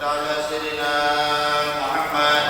على سيدنا محمد.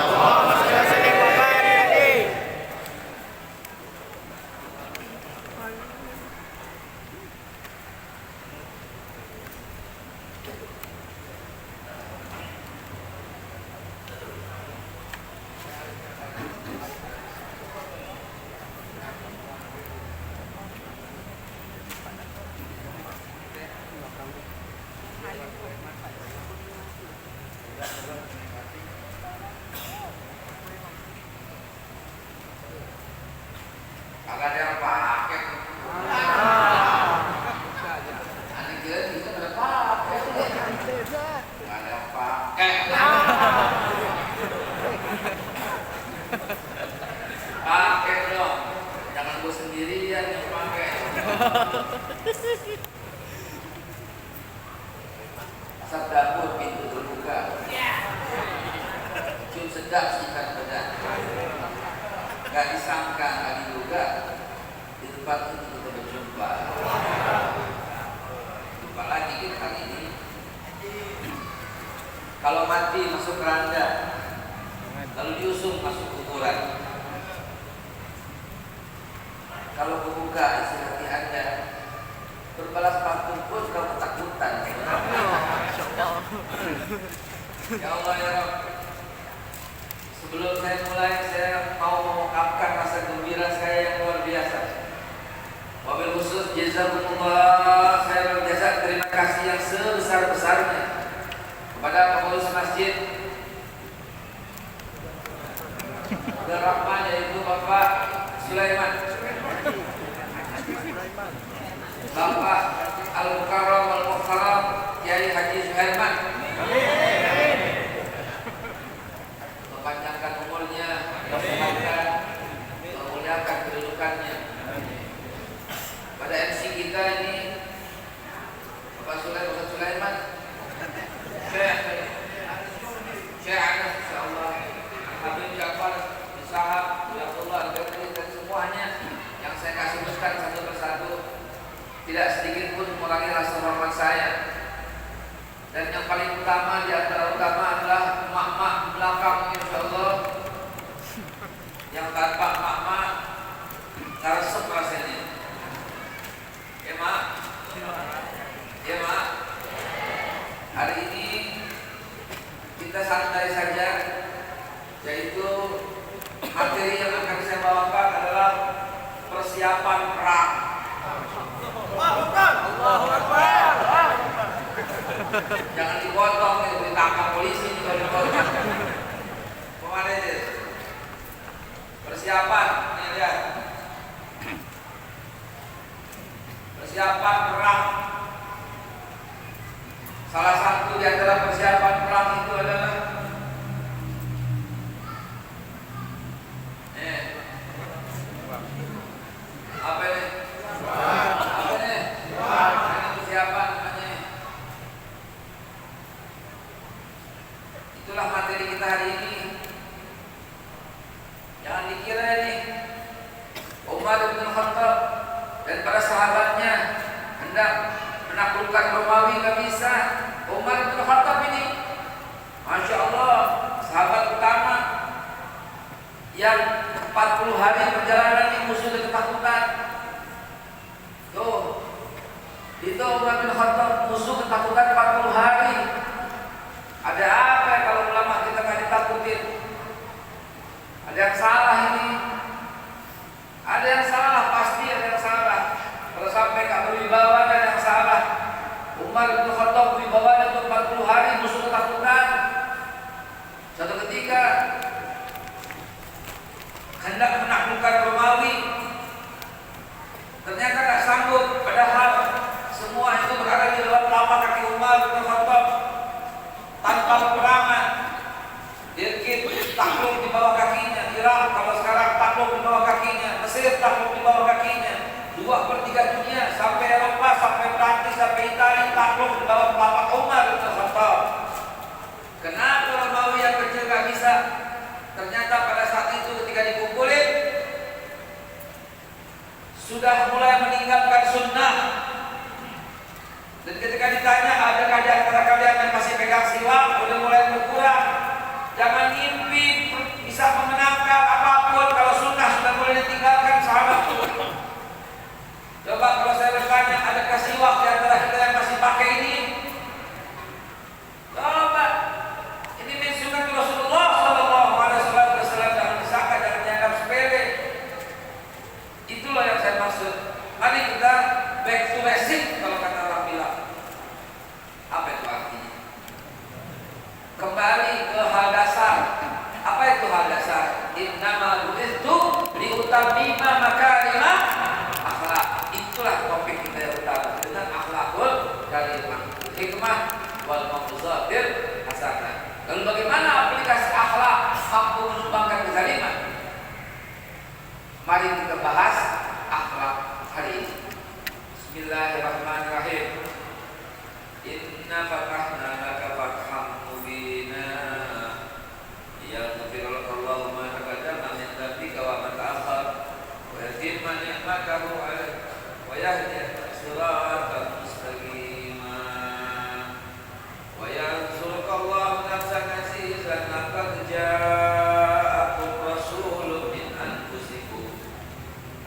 Agak ada yang pakai. Aneh kira bisa ada pakai. Nggak ada yang pakai. Pakai dong. Jangan gue sendirian yang pakai. Asap dapur pintu terbuka. Cium sedap sikat bedak. Gak disangka, gak diduga di tempat itu kita berjumpa. Jumpa lagi kita kali ini. Kalau mati masuk keranda, lalu diusung masuk kuburan. Kalau kebuka isi hati Anda, berbalas pantun pun kau ketakutan. Ya Allah ya Rabb, sebelum saya mulai, saya mau mengungkapkan rasa gembira saya yang luar biasa. Wabil khusus jazakumullah, saya berjasa terima kasih yang sebesar-besarnya kepada pengurus masjid Rahman, yaitu Bapak Sulaiman, Bapak Al-Mukarram Al-Mukarram Kiai Haji Suherman. Panjangkan umurnya, memperhatikan, memuliakan kedudukannya. Pada MC kita ini, Bapak Sulaiman, Syekh Anas, insyaallah, Habib Ja'far, Sahab, Abdullah, dan semuanya yang saya kasih sebutkan satu persatu, tidak sedikit pun mengurangi rasa hormat saya. Dan yang paling utama di antara utama adalah emak-emak belakang, insyaallah, yang tanpa emak-emak ngaresep rasanya. Ya mak, ya mak. Hari ini kita santai saja, yaitu materi yang akan saya bawakan adalah persiapan perang. Allahu Akbar. Jangan dipotong, ditangkap polisi juga dipotong. Kemana itu? Persiapan, ini lihat. Persiapan perang. Salah satu di antara persiapan perang itu adalah apa ini? Apa ini? Ini persiapan namanya. Itulah materi kita hari ini. Jangan dikira ini Umar bin Khattab dan para sahabatnya hendak menaklukkan Romawi, nggak bisa. Umar bin Khattab ini, Masya Allah, sahabat utama yang 40 hari perjalanan di musuh ketakutan. Tuh, itu Umar bin Khattab, musuh ketakutan 40 hari. Ada apa ya kalau ulama kita nggak ditakutin? Ada yang salah ini. Ada yang salah, pasti ada yang salah. Kalau sampai nggak berwibawa, ada yang salah. Umar bin Khattab berwibawanya untuk 40 hari musuh ketakutan. Suatu ketika hendak menaklukkan Romawi, ternyata nggak sanggup. Padahal semua itu berada di dalam telapak kaki Umar bin Khattab tanpa peperangan. Dirkit takluk di bawah kakinya. Irak kalau sekarang takluk di bawah kakinya. Mesir takluk di bawah kakinya. 2/3 dunia sampai Eropa, sampai Prancis, sampai Italia takluk di bawah Jangan ngimpi bisa memenangkan apapun. Kalau sunnah sudah boleh ditinggalkan, sahabatku. Coba kalau saya bertanya, adakah siwak di antara kita yang masih pakai ini? Coba. Ini min sunnah Rasulullah sallallahu alaihi wasallam. Jangan disangka, jangan dianggap sepele. Itulah yang saya maksud. Mari kita back to basic kalau kata orang bilang. Apa itu artinya? Kembali ke hal dasar. Apa itu hal dasar? Innama bu'itsu liutammima makarimah akhlak. Itulah topik kita yang utama dengan akhlakul karimah, hikmah wal mau'izatil hasanah. Lalu bagaimana aplikasi akhlak mampu menumbangkan kezaliman? Mari kita bahas akhlak hari ini. Bismillahirrahmanirrahim. Inna fatahna laka fatham mubina yaghfir lakallahu ma taqaddama min dhanbika wa ma ta'akhkhar wa yatimma ni'matahu 'alaika wa yahdiyaka siratan mustaqima wa yansurukallahu nafsan 'azizan laqad ja'akum rasulun min anfusikum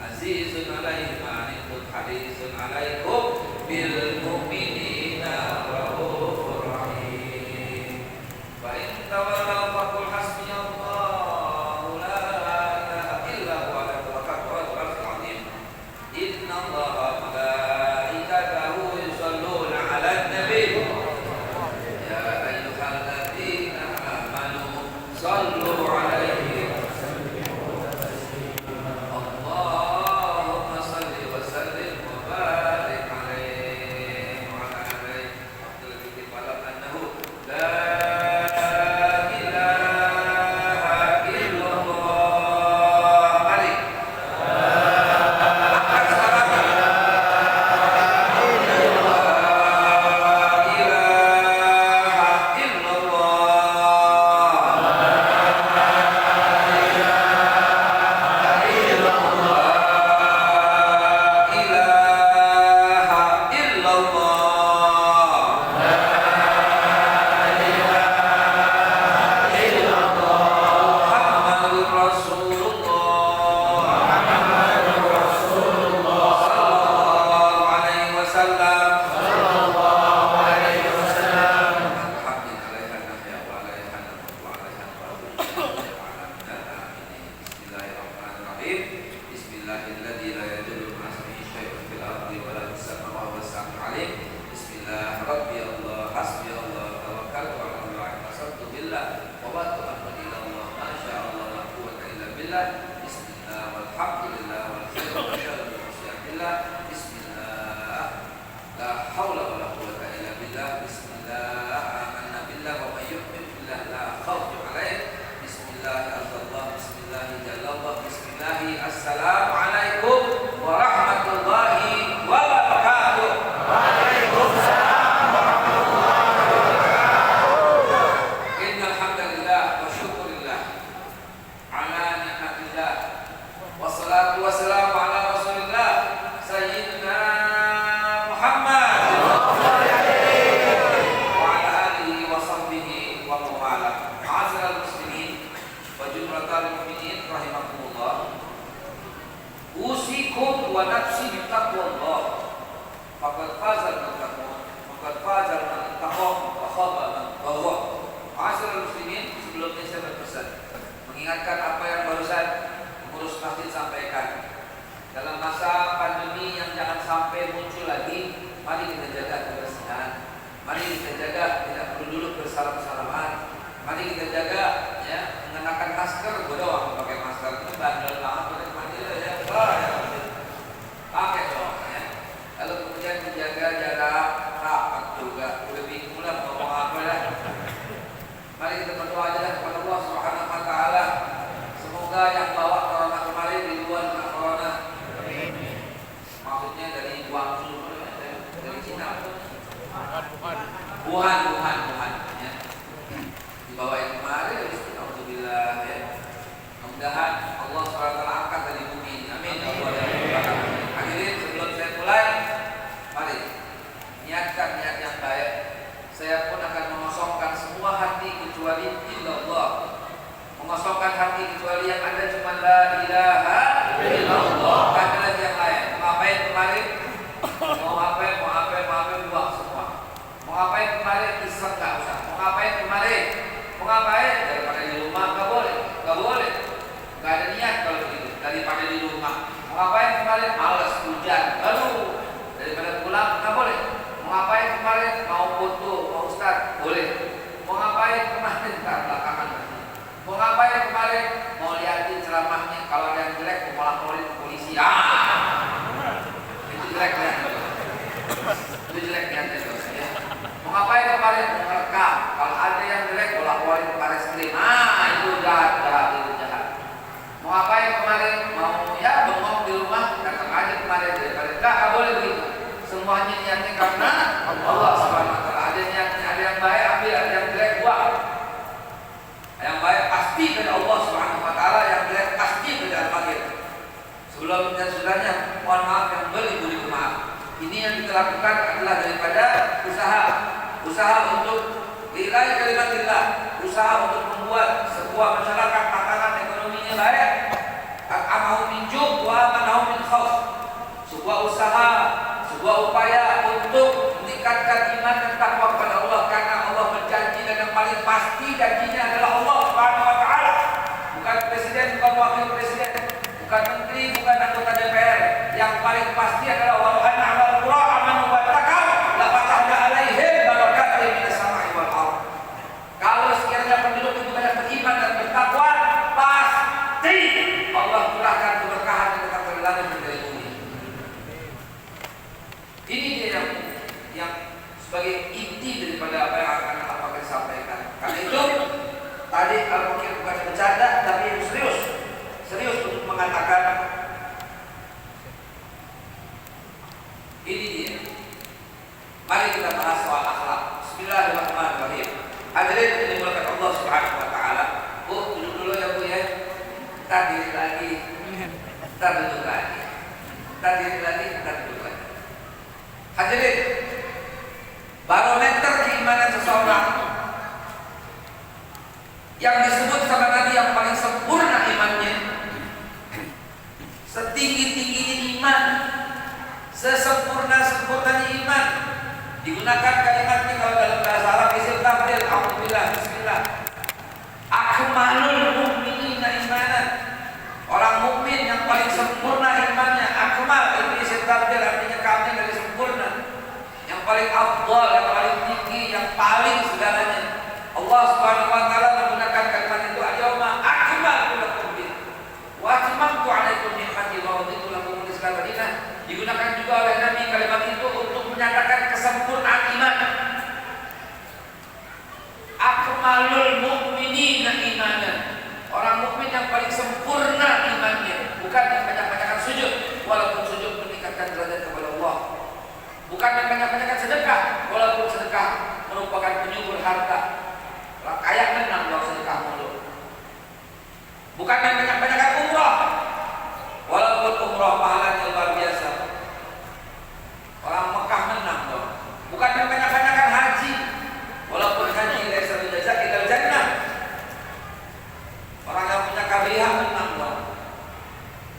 azizun 'alaihi ma 'anittum harisun 'alaikum bil mu'minina raufur rahim. Fa in tawallaw faqul hasbiyallahu la ilaha illa huwa alaihi tawakkaltu wa huwal 'azim. Innallaha wa malaikatahu yusholluna 'alan nabi. Ya ayyuhalladzina amanu shallu 'alaihi wa sallimu taslima. Allahumma shalli wa sallim wa barik 'alaihi wa 'ala alihi wa sahbihi wa lam annahu la ilaha illallah. Mari angkat suara. La ilaha Muhammadur Rasulullah sallallahu alaihi wasallam. Bismillahirrahmanirrahim. Bismillahilladzi la yadurru ma'a ismihi syai'un fil ardi wa la fis samaa'i wa huwa as-sami'ul 'alim. Bismillah rabbi Allah hasbi Allah tawakkaltu 'ala Allah wasabtu billah wa tawakkala ila Allah ma syaa Allah la quwwata illa billah. Bismillah walhamdulillah wal khairu wa syarru bi masyiatillah. Bismillah la haula wa la quwwata illa billah. Bismillah amanna billah wa may yu'min billah la khawfun 'alaihim. Bismillah Allah bismillah jalallah bismillah. Assalamualaikum warahmatullahi wabarakatuh. Innal hamdalillah wa syukurillah ala ni'matillah wassalatu wassalamu ala rasulillah sayyidina Muhammad wa ala alihi wa sahbihi wa mawala. Ma'asyiral muslimin wa jumlatal mu'minin rahimakumullah. Usikum wa nafsi bittaqwallah. Faqad fazal man taqwa, faqad fazal man taqwa, wa khaba man tagha. Ma'asyiral muslimin, sebelumnya saya berpesan mengingatkan apa yang barusan pengurus masjid sampaikan. Dalam masa pandemi yang jangan sampai muncul lagi, mari kita jaga kebersihan. Mari kita jaga tidak perlu dulu bersalam-salaman. Mari kita jaga ya mengenakan masker. Bodoh pakai masker itu bandel banget udah mati ya. Pakai dong ya. Lalu kemudian menjaga jarak rapat juga. Udah bingung lah ngomong apa lah. Mari kita berdoa aja lah kepada Allah Subhanahu wa taala. Semoga yang bawa corona kemarin di luar kena corona. Maksudnya dari Guangzhou dari Cina. Wuhan ya. Mau ngapain kemarin? Mau liatin ceramahnya. Kalau ada yang jelek, mau laporin ke polisi. Itu jelek ya. Itu jelek ya. Mau ngapain kemarin? Mau ngerekam. Kalau ada yang jelek, mau laporin ke baris krim. Itu jahat, itu jahat. Mau ngapain kemarin? Mau ya bengong di rumah, datang aja kemarin daripada enggak boleh begitu. Semuanya niatnya karena Allah Subhanahu wa taala. Ada niatnya, ada yang baik ambil, ada yang jelek buang. Yang baik pasti dari Allah Subhanahu wa taala, yang jelek pasti dari Al-Fakir. Sebelum dan sudahnya, mohon maaf yang beri maaf. Ini yang kita lakukan adalah daripada usaha untuk lillahi kalimatillah, usaha untuk membuat sebuah masyarakat tatanan ekonominya baik. Amahu min ju' wa amanahu min khauf. Sebuah usaha, sebuah upaya untuk meningkatkan iman dan takwa kepada Allah, karena Allah berjanji dan yang paling pasti janjinya adalah Allah Subhanahu wa taala. Bukan presiden, bukan wakil presiden, bukan menteri, bukan anggota DPR. Yang paling pasti adalah wa anna 'alal qura amanu wa taqaw la fatahna 'alaihim barakatin minas sama'i wal ardh. Kalau sekiranya penduduk itu banyak beriman dan bertakwa, pasti Allah curahkan keberkahan yang datang dari langit dan dari bumi. Ini dia yang sebagai inti daripada apa yang akan Al-Fakir sampaikan. Karena itu tadi Al-Fakir bukan bercanda, tapi serius untuk mengatakan ini dia. Mari kita bahas soal akhlak. Bismillahirrahmanirrahim. Hadirin yang dimuliakan Allah Subhanahu wa taala. Bu, duduk dulu ya Bu ya. Ntar diri lagi. Ntar duduk lagi. Ntar diri lagi, ntar duduk lagi. Hadirin, barometer keimanan seseorang yang disebut sama Nabi yang paling sempurna imannya, setinggi-tingginya iman, sesempurna-sempurnanya iman, digunakan kalimatnya kalau dalam bahasa Arab isim tafdil, alhamdulillah, bismillah. Akmalul mu'minina imanan. Orang mukmin yang paling sempurna imannya, akmal itu isim tafdil, artinya kamil dari sempurna. Yang paling afdal, yang paling tinggi, yang paling segalanya. Allah Subhanahu wa taala menggunakan kalimat itu, al-yauma akmaltu lakum dinakum wa atmamtu 'alaikum ni'mati wa raditu lakum al-Islam dinan. Digunakan juga oleh Nabi kalimat itu untuk menyatakan kesempurnaan iman. Akmalul mu'minina imanan. Orang mukmin yang paling sempurna imannya, bukan yang banyak-banyakan sujud, walaupun sujud meningkatkan derajat kepada Allah. Bukan yang banyak-banyakan sedekah, walaupun sedekah merupakan penyubur harta. Orang kaya menang kalau sedekah mulu. Bukan yang banyak-banyakan umrah, walaupun umrah pahalanya luar biasa. Orang Mekah menang dong. Bukan yang banyak-banyakan haji, walaupun haji laisa bil jazaa ilal jannah. Orang yang punya kabilah menang dong.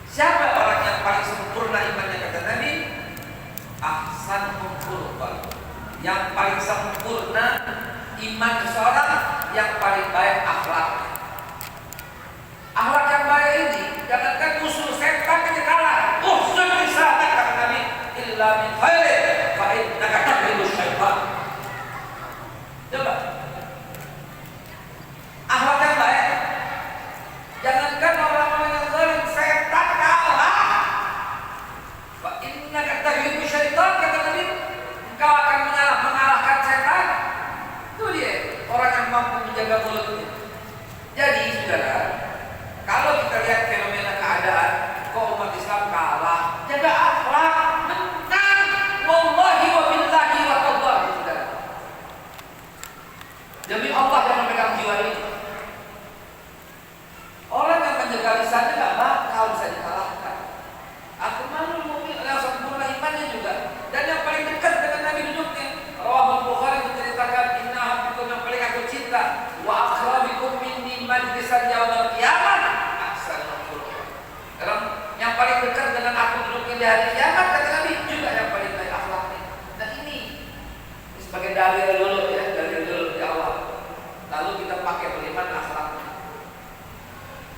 Siapa orang yang paling sempurna imannya kata Nabi? Ahsanul khuluq. Yang paling sempurna iman seseorang, yang paling baik akhlaknya. Akhlak yang baik ini, jangankan musuh setan aja kalah. Uhsun risalah kata Nabi, illa min khairin fa innaka tahribu syaitan. Coba. Akhlak yang baik, jangankan orang-orang yang zalim, setan kalah. Fa innaka tahribu syaitan kata Nabi, engkau akan mengalahkan setan. Itu dia orang yang mampu menjaga mulutnya. Jadi saudara, kalau kita lihat fenomena keadaan kok umat Islam kalah, jaga akhlak, menang. Wallahi wa billahi wa tallahi saudara. Demi Allah yang memegang jiwa ini. Orang yang menjaga lisannya gak bakal bisa dikalahkan. Akmalul mu'min adalah sempurna imannya juga. Dan yang paling dekat dengan Nabi duduknya, Rawahul Bukhari menceritakan, inna habbikum yang paling aku cinta, wa akrabikum minni majlisan yaumil qiyamah ahsanul khuluq. Yang paling dekat dengan aku duduknya di hari kiamat kata Nabi, juga yang paling baik akhlaknya. Nah ini sebagai dalil dulu ya, dalil dulu di awal. Lalu kita pakai bagaimana akhlaknya.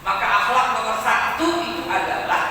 Maka akhlak nomor satu itu adalah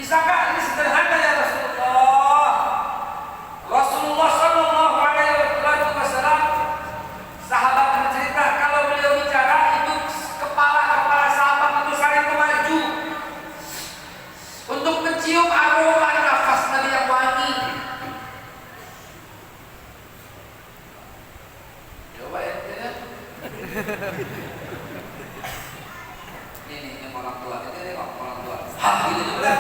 Disangka ini sederhana ya Rasulullah. Rasulullah Shallallahu Alaihi Wasallam, sahabat bercerita kalau beliau bicara itu kepala sahabat itu saling maju untuk mencium aroma nafas Nabi yang wangi. Coba ya, ini orang tua, ini orang tua. Hah, gitu juga.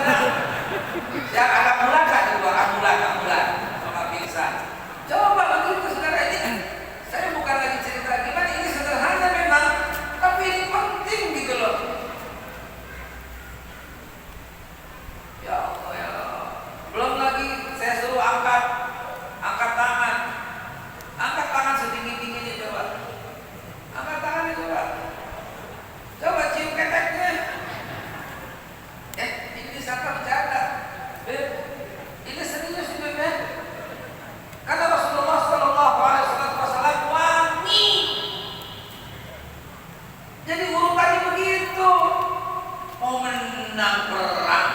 Ya anak bulan kan itu anak bulan sama pingsan. Coba begitu saudara, ini saya bukan lagi cerita gimana, ini sederhana memang, tapi ini penting gitu loh. Ya Allah ya Allah. Belum lagi saya suruh angkat tangan setinggi tingginya coba. Angkat tangannya coba cium keteknya. Ini disangka bercanda. Ini serius ini kan? Kata Rasulullah Sallallahu Alaihi Wasallam wangi. Jadi urutannya begitu. Mau menang perang,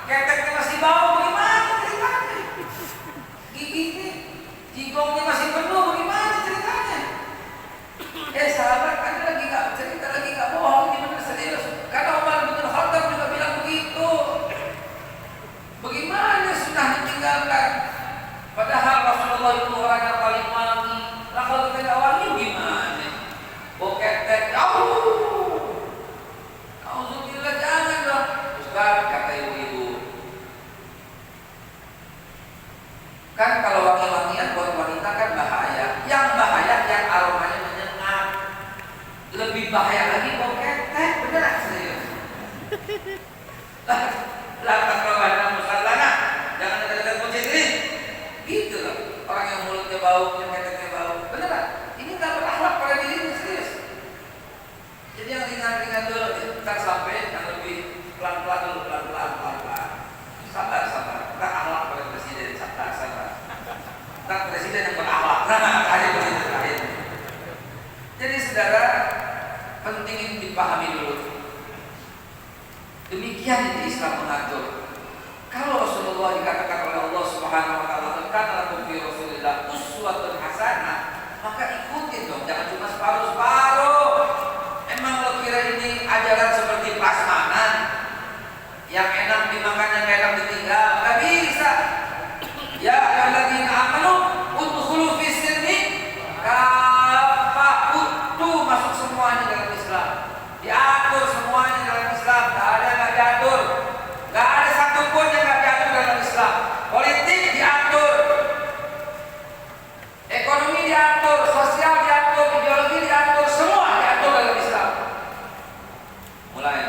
keteknya masih bau, bagaimana ceritanya? Giginya, jigongnya masih penuh, bagaimana ceritanya? Sahabat, Anda lagi nggak cerita, lagi nggak bohong, gimana serius? Karena Umar bin Khattab juga bilang begitu. Bagaimana sudah ditinggalkan? Padahal Rasulullah itu orang yang paling wangi. Nah kalau kita nggak wangi gimana? Boketek, Alhamdulillah jangan dong. Ustaz kata ibu-ibu, kan kalau wangi-wangian buat wanita kan bahaya. Yang bahaya yang aromanya menyengat. Lebih bahaya lagi boketek, beneran serius. Latak rawana musallana, jangan dekat-dekat masjid ini. Gitu loh, orang yang mulutnya bau, yang keteknya bau, beneran. Ini nggak berakhlak pada dirinya, serius. Jadi yang ringan-ringan dulu, kita sampai yang lebih pelan-pelan dulu, pelan-pelan. Sabar. Kita akhlak pada presiden, sabar. Kita presiden yang berakhlak. Akhir. Jadi saudara, penting ini dipahami dulu. Demikian itu Islam mengatur. Kalau Rasulullah dikatakan oleh Allah Subhanahu wa taala, "Kana lakum fi Rasulillah uswatun hasanah," maka ikutin dong, jangan cuma separuh-separuh. Emang lo kira ini ajaran seperti prasmanan yang enak dimakan, yang enak ditinggal? Gak bisa. Ya ayyuhalladzina amanu udkhulu fis silmi kafah, masuk semuanya dalam Islam. Diatur semuanya dalam Islam, tak ada yang nggak diatur, nggak ada satupun yang nggak diatur dalam Islam. Politik diatur, ekonomi diatur, sosial diatur, ideologi diatur, semua diatur dalam Islam. Mulai.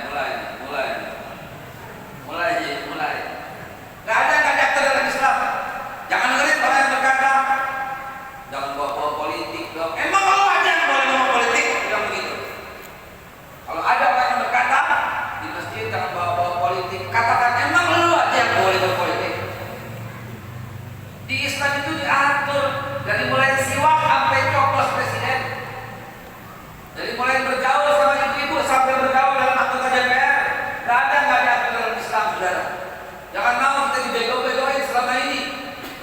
Nggak ada yang nggak diatur dalam Islam. Jangan dengerin orang yang berkata, jangan bawa politik dong. Emang kalau ada yang boleh ngomong politik, bilang begitu. Kalau ada orang yang berkata di masjid jangan bawa politik, katakan emang lu aja yang boleh berpolitik. Di Islam itu diatur dari mulai siwak sampai coblos presiden, dari mulai bergaul sama ibu-ibu sampai bergaul dalam anggota DPR. Gak ada nggak diatur dalam Islam, saudara. Jangan mau kita dibego-begoin selama ini.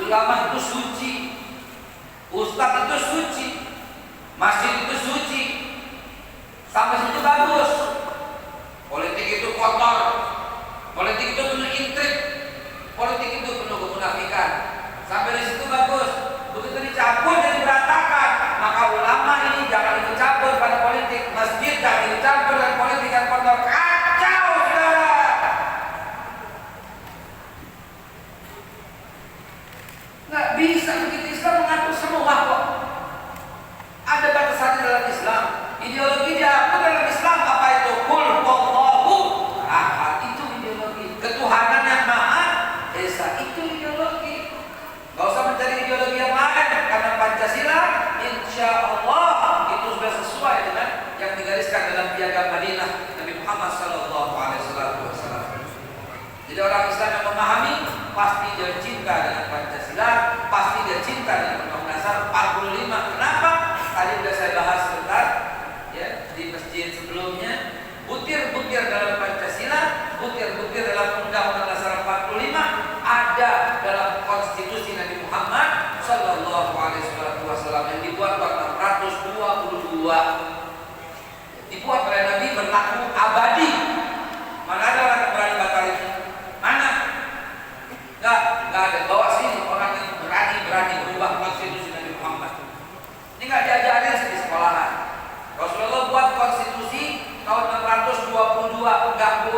Ulama itu suci, ustadz itu suci, masjid itu suci. Sampai situ bagus. Politik itu kotor, politik itu penuh intrik, politik itu penuh kemunafikan. Sampai di situ bagus. Begitu dicampur jadi berantakan. Maka ulama ini jangan ikut campur pada politik. Masjid jangan ikut campur dengan politik yang kotor. Kacau, saudara. Nggak bisa begitu. Islam mengatur semua kok. Ada batasannya dalam Islam. Ideologi diatur dalam Islam. Apa itu? Qul huwallahu ahad. Itu ideologi. Ketuhanan yang maha esa, itu ideologi. Gak usah mencari ideologi yang lain, karena Pancasila insya Allah itu sudah sesuai dengan yang digariskan dalam Piagam Madinah Nabi Muhammad SAW. Jadi orang Islam yang memahami pasti dia cinta dengan Pancasila, pasti dia cinta dengan Undang-Undang Dasar 45. Kenapa? Tadi sudah saya bahas sebentar ya di masjid sebelumnya. Butir-butir dalam Pancasila, butir-butir dalam Undang-Undang Dasar 45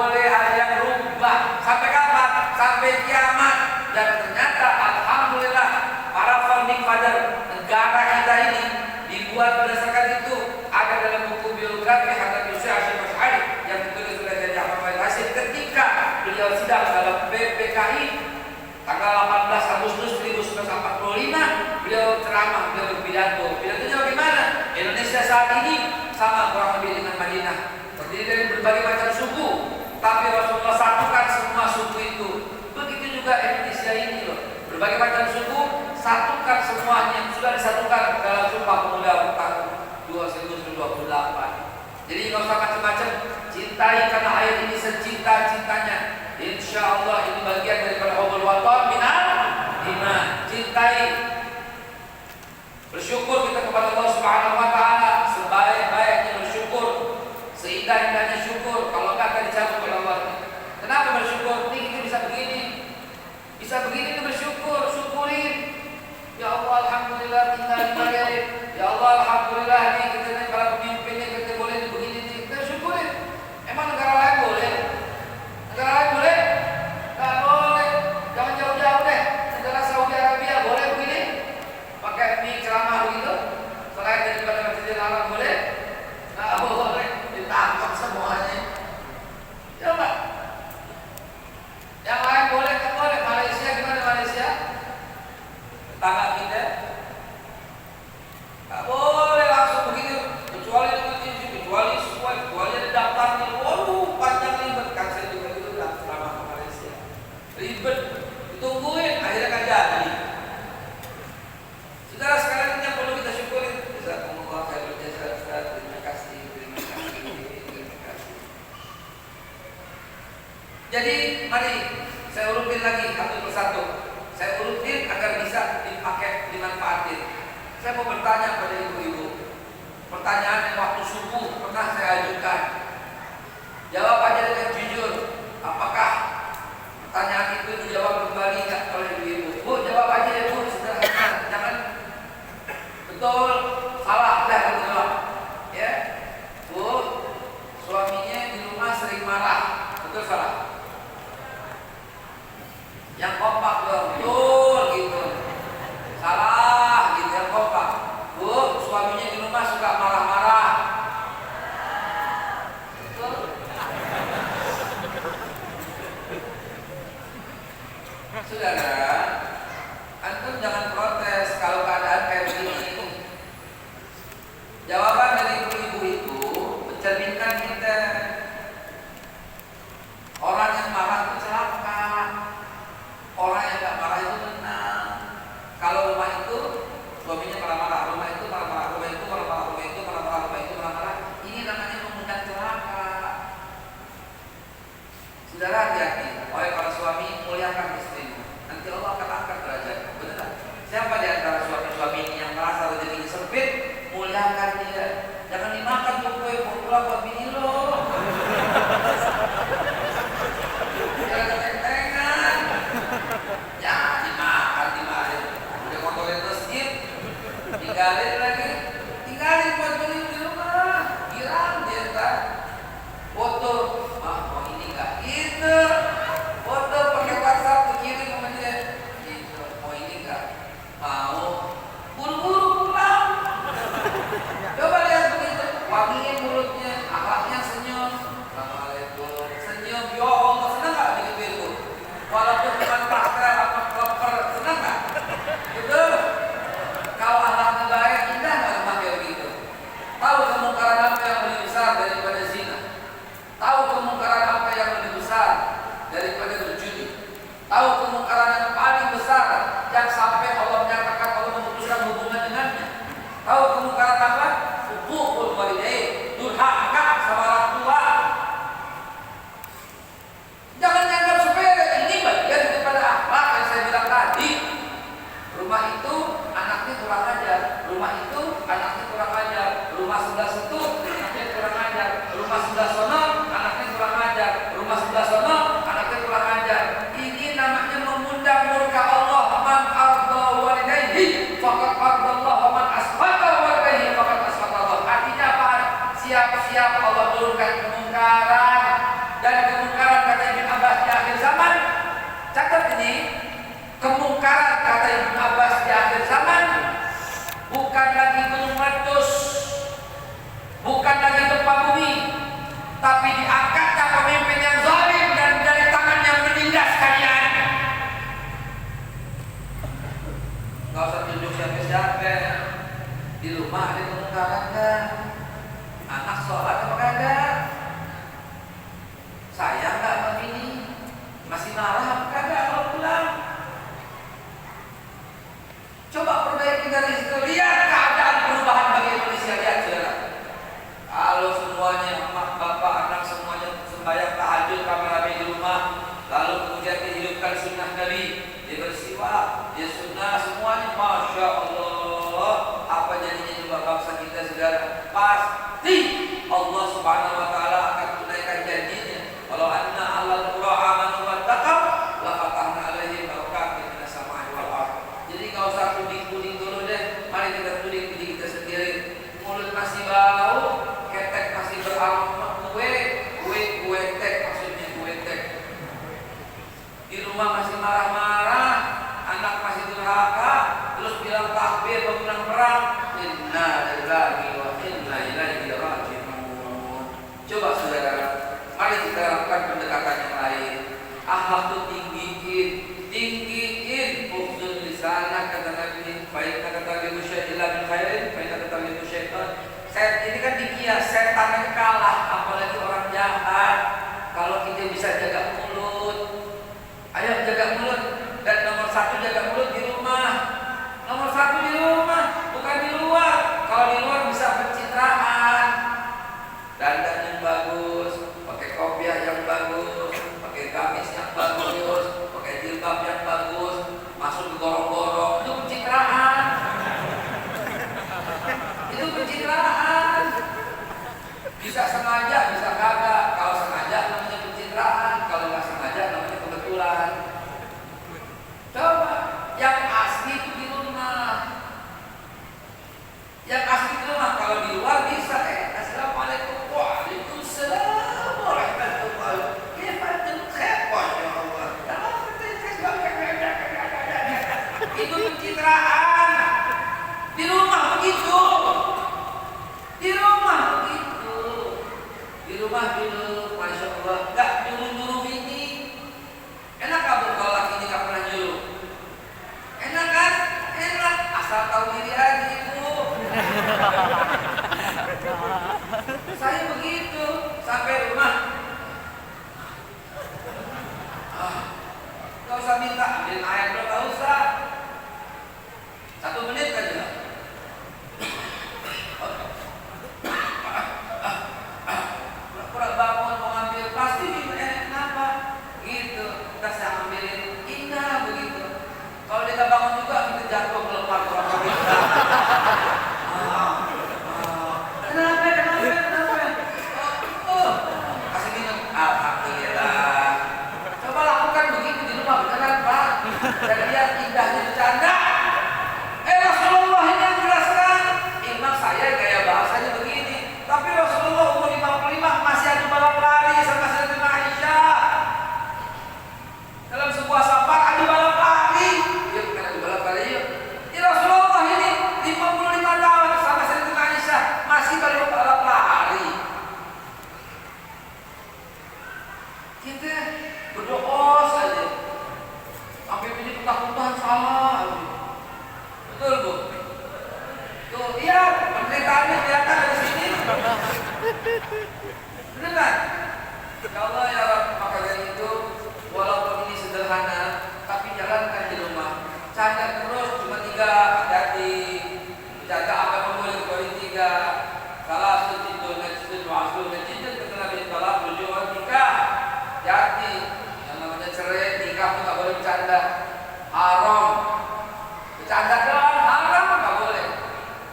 boleh ada yang rubah. Sampai kapan? Sampai kiamat. Dan ternyata alhamdulillah para founding father negara kita ini dibuat berdasarkan itu. Ada dalam buku biografi Habib Yusuf Hashim Asy'ari yang ditulis oleh Kiai Ahmad Farid Hashim ketika beliau sedang dalam PPKI tanggal 18 Agustus 1945, beliau ceramah, beliau berpidato. Pidatonya bagaimana? Indonesia saat ini sama kurang lebih dengan Madinah, terdiri dari berbagai macam suku, tapi Rasulullah satukan semua suku itu. Begitu juga Indonesia ini loh, berbagai macam suku, satukan semuanya, sudah disatukan dalam Sumpah Pemuda tahun 2028. Jadi nggak usah macam-macam, cintai karena ayat ini secinta-cintanya. Insya Allah ini bagian daripada hubul waton minal iman. Cintai, bersyukur kita kepada Allah Subhanahu Wa Taala sebaik-baiknya bersyukur, seindah-indahnya syukur. Kalau nggak akan dicabut oleh Allah. Kenapa bersyukur? Ini kita bisa begini, bisa begini itu bersyukur, syukurin. Ya Allah alhamdulillah tinggal di Bali. Ya Allah alhamdulillah nih kita nih para pemimpinnya kita boleh begini nih, kita syukurin. Emang negara lain boleh? Negara lain boleh? Nggak boleh. Jangan jauh-jauh deh. Negara Saudi Arabia boleh begini? Pakai mie ceramah begitu? Selain daripada Masjidil Haram boleh? Nggak boleh. Ditangkap semuanya. Coba. Yang lain boleh, nggak boleh. Malaysia gimana Malaysia? Tetangga kita nggak boleh langsung begitu, kecuali dengan izin, kecuali sesuai, kecuali ada daftarnya. Waduh, panjang ribet kan. Saya juga itu udah selama ke Malaysia ribet, ditungguin, akhirnya kan jadi. Saudara sekalian yang perlu kita syukuri. Jazakumullah khairan jazaa Ustaz. Terima kasih, terima kasih, terima kasih. Jadi mari saya urutin lagi satu persatu. Saya urutin agar bisa dipakai, dimanfaatin. Saya mau bertanya pada ibu-ibu. Pertanyaan yang waktu subuh pernah saya ajukan. Jawab aja dengan jujur. Apakah pertanyaan itu dijawab kembali nggak oleh ibu-ibu? Bu, jawab aja ya Bu, sederhana. Jangan betul, salah, dah jawab. Ya, Bu, suaminya di rumah sering marah. Betul salah? Yang kompak betul gitu. Salah gitu, yang kompak. Bu, suaminya di rumah suka marah-marah. Betul? Saudara, antum jangan protes kalau keadaan kayak begini. Jawaban dari ibu-ibu itu mencerminkan kita. Orang yang marah itu celaka. Orang yang gak marah itu menang. Kalau rumah itu suaminya marah-marah, rumah itu marah-marah, rumah itu marah-marah, rumah itu marah-marah, rumah itu marah-marah, ini namanya mengundang celaka. Saudara hati-hati, oleh para suami muliakan istrimu. Nanti Allah akan angkat derajat. Benar? Siapa di antara suami-suami ini yang merasa rezekinya sempit, muliakan dia. Jangan dimakan tuh kue, mau pulang buat bini lo. Jangan keteng-tengan. Ya dimakan, dimakan. Udah kotorin masjid, tinggalin lagi, tinggalin buat beli di rumah. Girang dia kan. Foto, mau ini nggak? Gitu. Foto pakai WhatsApp kirim sama dia. ini kemungkaran kata Ibnu Abbas di akhir zaman bukan lagi gunung meletus, bukan lagi gempa bumi, tapi diangkatnya pemimpin yang zalim dan dari tangan yang menindas kalian. Gak usah tunjuk siapa-siapa. Di rumah ada kemungkaran kan? Anak sholat apa kagak? Saya nggak begini, masih marah apa kagak kalau pulang? Coba perbaiki dari situ, lihat keadaan perubahan bagi Indonesia, lihat saudara. Kalau semuanya emak, bapak, anak semuanya sembahyang tahajud rame-rame di rumah, lalu kemudian dihidupkan sunnah Nabi, dia bersiwak, dia sunnah, semuanya masya Allah. Apa jadinya coba bangsa kita saudara? Pasti Allah Subhanahu Wa Taala akan tunaikan janjinya. Kalau anna alal qura amanu wattaqaw la fatahna alaihim barakatin minas samai wal ardh. Jadi enggak usah tuding-tuding dulu deh. Mari kita tuding diri kita sendiri. Mulut masih bau, ketek masih beraroma kue tek, maksudnya kue tek. Di rumah masih marah-marah, anak masih durhaka, terus bilang takbir menang perang. Inna lillahi wa inna ilaihi raji'un. Coba saudara, mari kita lakukan pendekatan yang lain. Akhlak itu tinggiin husnul lisanah kata Nabi. Baik kata Nabi Musyailah bin khairin, baik kata Nabi Musyailah. Ini kan dikias, setan yang kalah, apalagi orang jahat. Kalau kita bisa jaga mulut, ayo jaga mulut. Dan nomor satu jaga mulut di rumah. Nomor satu di rumah, bukan di luar. Kalau di luar bisa pencitraan, dandan yang bagus, pakai kopiah yang bagus, pakai gamis yang bagus, pakai jilbab yang bagus, masuk ke gorong-gorong, itu pencitraan. Itu pencitraan. Bisa sengaja, bisa kagak. Kalau sengaja namanya pencitraan, kalau nggak sengaja namanya kebetulan. Coba, yang asli itu di rumah. Yang asli di rumah, kalau di luar bisa Assalamualaikum waalaikumsalam warahmatullahi wabarakatuh. Itu pencitraan. Di rumah begitu. Di rumah begitu. Di rumah dulu, masya Allah, nggak nyuruh-nyuruh ini. Enak kamu kalau laki ini nggak pernah nyuruh? Enak kan? Enak. Asal tahu diri aja ibu. Saya begitu sampai rumah. Gak usah minta ambil air dulu, gak usah. 1 menit aja. Pura-pura bangun mau ambil pasti kenapa? Gitu. Kita saya ambilin indah begitu. Kalau kita bangun juga kita jatuh melemah kurang lebih. Kenapa? Kasih minum. Alhamdulillah. Coba lakukan begitu di rumah, beneran Pak. Dan lihat indahnya bercanda. Rasulullah ini yang jelaskan. Imam saya gaya bahasanya begini. Tapi Rasulullah umur 55 masih adu balap lari sama Sayyidatina Aisyah. Dalam sebuah safar adu balap lari. Yuk kita adu balap lari yuk. Rasulullah ini 55 tahun sama Sayyidatina Aisyah masih balap lari. Kita berdoa saja. Sampai ini ketakutan salah. Betul Bu? Tuh, iya, penderitaannya kelihatan dari sini. Benar kan? Ya Allah ya Rabb, maka dari itu walaupun ini sederhana, tapi jalankan di rumah. Canda terus cuma 3, hati-hati. Jaga agama boleh kecuali 3. Salah satu najidun wa aslu najidun kata Nabi Sallallahu Alaihi Wasallam. Hati, yang namanya cerai, nikah itu nggak boleh bercanda, haram. Bercanda doang haram, nggak boleh.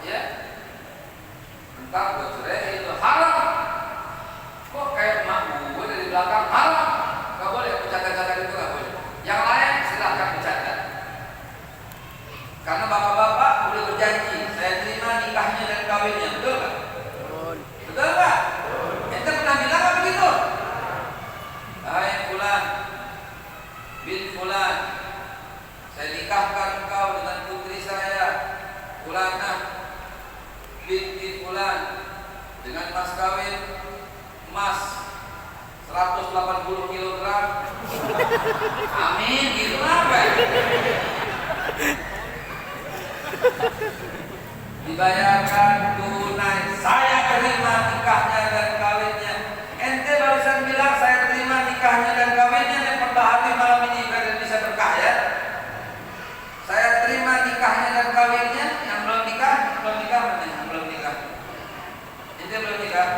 Ya, entar gue cerai itu haram. Kok kayak emak gue dari belakang haram? Nggak boleh bercanda-canda itu nggak boleh. Yang lain silahkan bercanda. Karena bapak-bapak udah berjanji, saya terima nikahnya dan kawinnya, betul nggak? Betul nggak? Ente pernah bilang apa begitu? Hai fulan bin fulan, 180 kilogram. Amin, gitu apa? Dibayarkan tunai. Saya terima nikahnya dan kawinnya. Ente barusan bilang saya terima nikahnya dan kawinnya, yang perbahari malam ini biar bisa berkah ya. Saya terima nikahnya dan kawinnya. Yang belum nikah mana? Yang belum nikah. Ente belum nikah?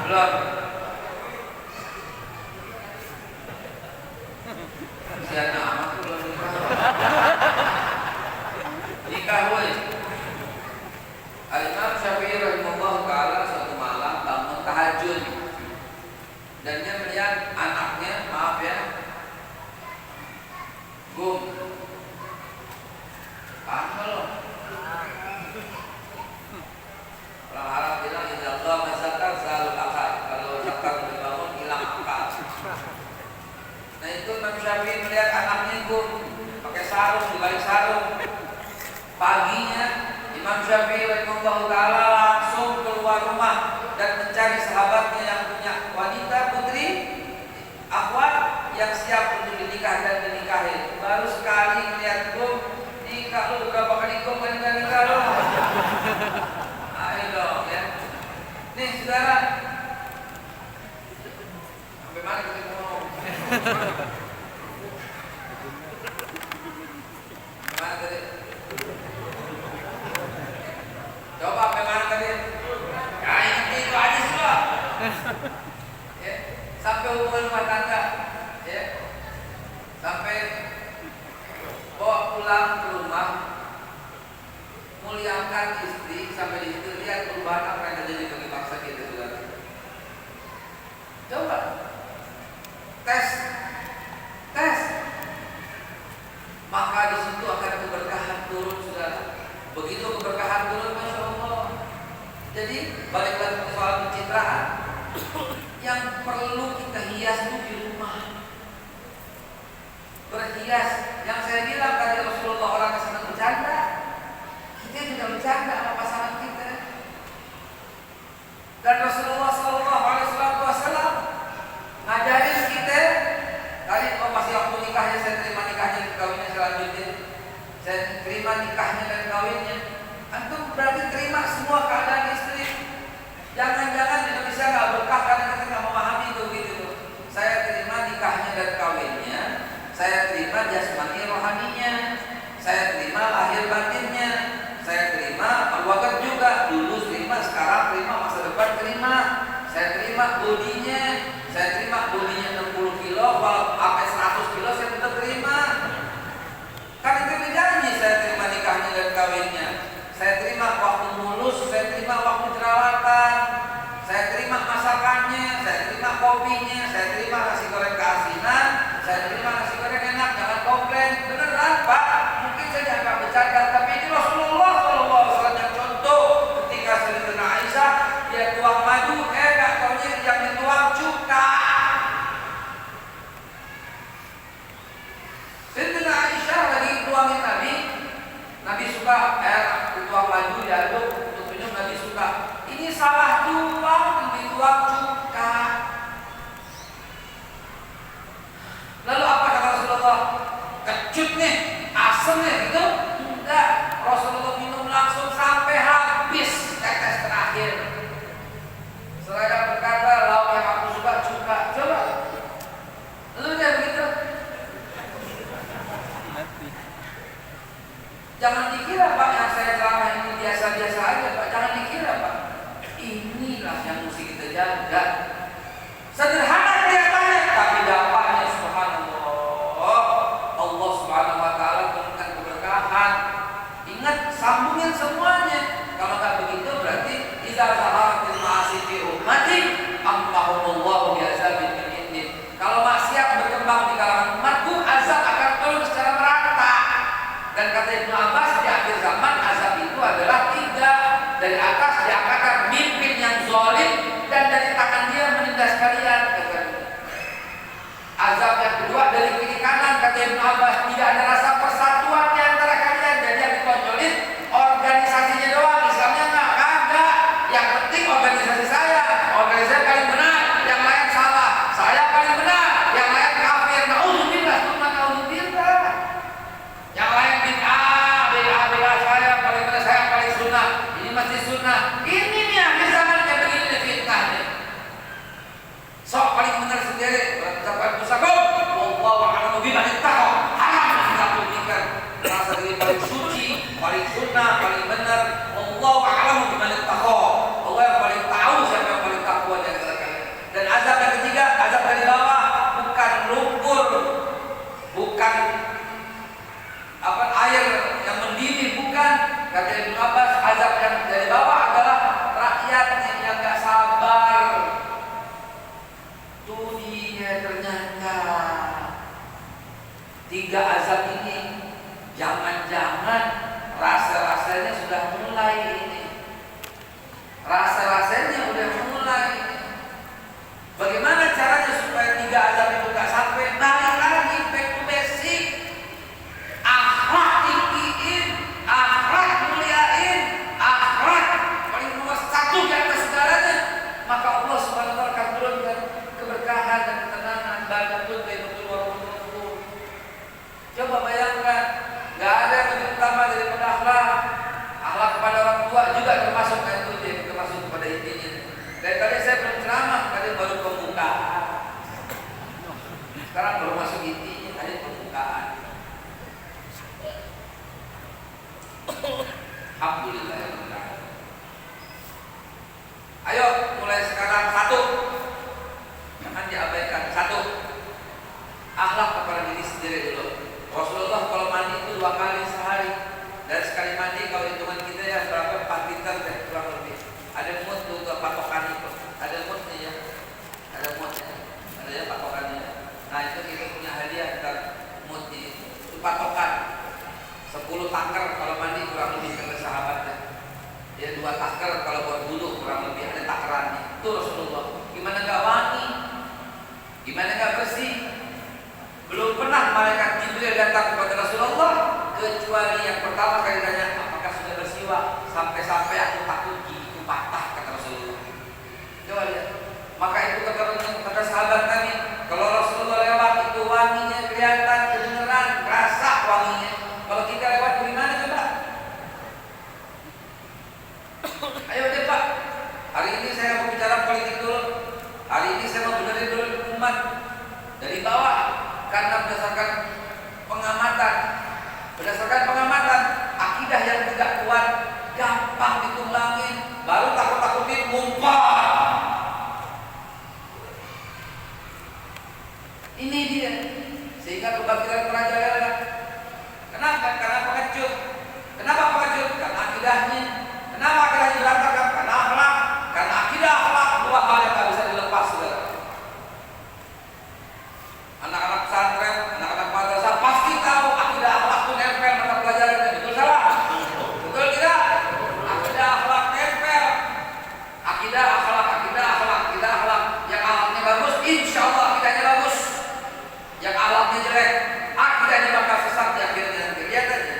Belum. Siapa amat tuh belum nikah. Nikah woi. Al-Imam Syafi'i rahimahullah ta'ala suatu malam bangun tahajud dan dia melihat anaknya, maaf ya, Gum, paham belum? Orang Arab bilang idza qama zakar zalul akal. Kalau zakar dibangun hilang akal. Nah itu Imam Syafi'i melihat anaknya Gum pakai sarung, di balik sarung. Paginya Imam Syafi'i rahimahullah ta'ala langsung keluar rumah dan mencari sahabatnya yang punya wanita putri akhwat yang siap untuk dinikah dan dinikahi. Baru sekali melihat Gum, nikah lu berapa kali Gum nikah lu? Ayo dong ya. Nih saudara, sampai mana kita ngomong? Mana tadi? Coba sampai mana tadi? Ya ingat itu aja semua. Ya, sampai hubungan rumah tangga, ya, sampai bawa pulang ke rumah, muliakan istri, sampai di situ lihat perubahan apa yang terjadi bagi bangsa kita, saudara. Coba tes, maka di situ akan keberkahan turun, saudara. Begitu keberkahan turun, masya Allah. Jadi balik lagi ke soal pencitraan, yang perlu kita hias itu di rumah. Berhias, yang saya bilang tadi Rasulullah orang yang senang bercanda, kita juga bercanda sama pasangan kita. Dan Rasulullah SAW ngajarin kita. Tadi kalau masih waktu nikahnya, saya terima nikahnya dan kawinnya selanjutnya. Saya terima nikahnya dan kawinnya. Antum berarti terima semua keadaan istri. Jangan-jangan di Indonesia nggak berkah karena kita nggak memahami itu gitu. Saya terima nikahnya dan kawinnya. Saya terima jasmani rohaninya. Saya terima lahir batinnya. Saya terima al-wakat juga. Dulu terima, sekarang terima, masa depan terima. Saya terima bodinya. Saya terima bodinya 60 kilo, kalau sampai 100 kilo saya tetap terima. Kan itu berjanji saya terima nikahnya dan kawinnya. Saya terima waktu mulus, saya terima waktu jerawatan. Saya terima masakannya, saya terima kopinya, saya terima nasi goreng keasinan, saya terima nasi goreng enak, jangan komplain. Beneran Pak, mungkin saya dianggap bercanda, tapi ini Rasulullah SAW yang contoh. Ketika Sayyidatina Aisyah dia tuang madu, gak taunya yang dituang cuka. Sayyidatina Aisyah lagi tuangin Nabi suka dituang madu diaduk untuk minum, Nabi suka. Ini salah tuang, dituang cuka. Lalu apa kata Rasulullah? Kecut nih, asem nih gitu? Enggak, Rasulullah minum langsung sampai habis tetes terakhir. Seraya berkata, lauk yang aku suka cuka. Coba, lu dia begitu. Jangan dikira Pak yang saya ceramah ini biasa-biasa aja Pak. Jangan dikira Pak. Inilah yang mesti kita jaga. Sederhana kelihatannya, tapi dampaknya subhanallah. Allah subhanahu wa ta'ala memberikan keberkahan. Ingat, sambungin semuanya. Kalau nggak begitu berarti idza zaharatil ma'asi fi ummati amtahumullahu bi'azabin min indih. Kalau maksiat berkembang di kalangan umatku, azab akan turun secara merata. Dan kata Ibnu Abbas, di akhir zaman azab itu adalah 3. Dari atas diangkatkan mimpin yang zalim, dan dari tangan dia menindas kalian. Azab yang kedua dari kiri kanan, kata Ibnu Abbas, tidak ada rasa persatuan di antara kalian. Jadi yang ditonjolin organisasinya doang, Islamnya nggak ada. Yang penting organisasi saya paling benar, yang lain salah. Saya 3 azab ini jangan-jangan rasa-rasanya sudah mulai ini. Rasa-rasanya udah mulai. Bagaimana caranya supaya 3 azab itu gak sampai? Balik lagi back to basic. Akhlak tinggiin, akhlak muliain, akhlak paling nomor 1 di atas segalanya. Maka Allah Subhanahu wa taala akan turunkan keberkahan dan ketenangan bahagia betul warahmatullahi. Coba bayangkan, gak ada yang lebih utama daripada akhlak. Akhlak kepada orang tua juga termasuk itu, termasuk kepada intinya. Dari tadi saya belum ceramah, tadi baru pembukaan. Sekarang baru masuk intinya, tadi pembukaan. Alhamdulillah. Ayo mulai sekarang 1. Jangan diabaikan. 1. Akhlak kepada diri sendiri dulu. Rasulullah kalau mandi itu 2 kali sehari. Dan sekali mandi kalau hitungan kita ya berapa 4 liter deh kurang lebih. Ada mood tuh patokan itu. Ada moodnya ya. Ada moodnya. Ada ya patokannya. Nah itu kita punya hadiah ntar moodnya itu patokan. 10 taker kalau mandi kurang lebih kata sahabatnya. Ya 2 taker kalau buat wudhu kurang lebih ada takarannya. Itu Rasulullah. Gimana gak wangi? Gimana gak bersih? Belum pernah malaikat Jibril datang kepada Rasulullah kecuali yang pertama kali tanya, apakah sudah bersiwak? Sampai-sampai aku takut gigiku patah, kata Rasulullah. Coba lihat. Maka itu kata sahabat kami, kalau Rasulullah lewat itu wanginya kelihatan, kedengeran, rasa wanginya. Kalau kita lewat gimana coba? Ayo deh Pak. Hari ini saya mau bicara politik dulu. Hari ini saya mau benerin dulu umat dari bawah. Karena berdasarkan pengamatan akidah yang tidak kuat gampang ditulangin, baru takut-takutin ngumpah. Ini dia sehingga kebatilan merajalela. Kenapa? Karena pengecut. Kenapa pengecut? Karena akidahnya. Kenapa akidahnya berantakan? Karena akhlak. Karena akidah akhlak 2 hal yang tak bisa dilepas, saudara. Anak-anak pesantren, anak-anak madrasah pasti tahu akidah akhlak itu nempel mata pelajarannya. Betul salah? Betul tidak? Akidah akhlak nempel. Akidah akhlak, akidah akhlak, akidah akhlak. Yang akhlaknya bagus, insya Allah akidahnya bagus. Yang akhlaknya jelek, akidahnya bakal sesat di akhirnya nanti. Lihat aja.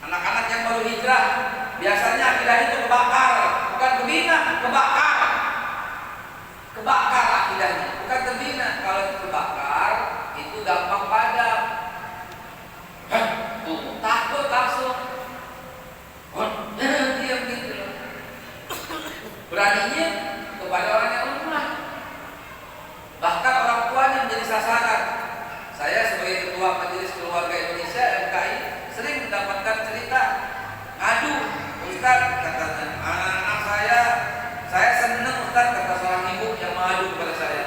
Anak-anak yang baru hijrah, biasanya akidah itu kebakar, bukan kebina, kebakar. Kebakar akidahnya, bukan terbina. Kalau kebakar itu gampang padam. Takut langsung. Diam gitu loh. Beraninya kepada orang yang lemah. Bahkan orang tuanya menjadi sasaran. Saya sebagai ketua Majelis Keluarga Indonesia MKI sering mendapatkan cerita ngadu, Ustaz katanya, anak-anak saya senang Ustaz, kata seorang ibu yang mengadu kepada saya.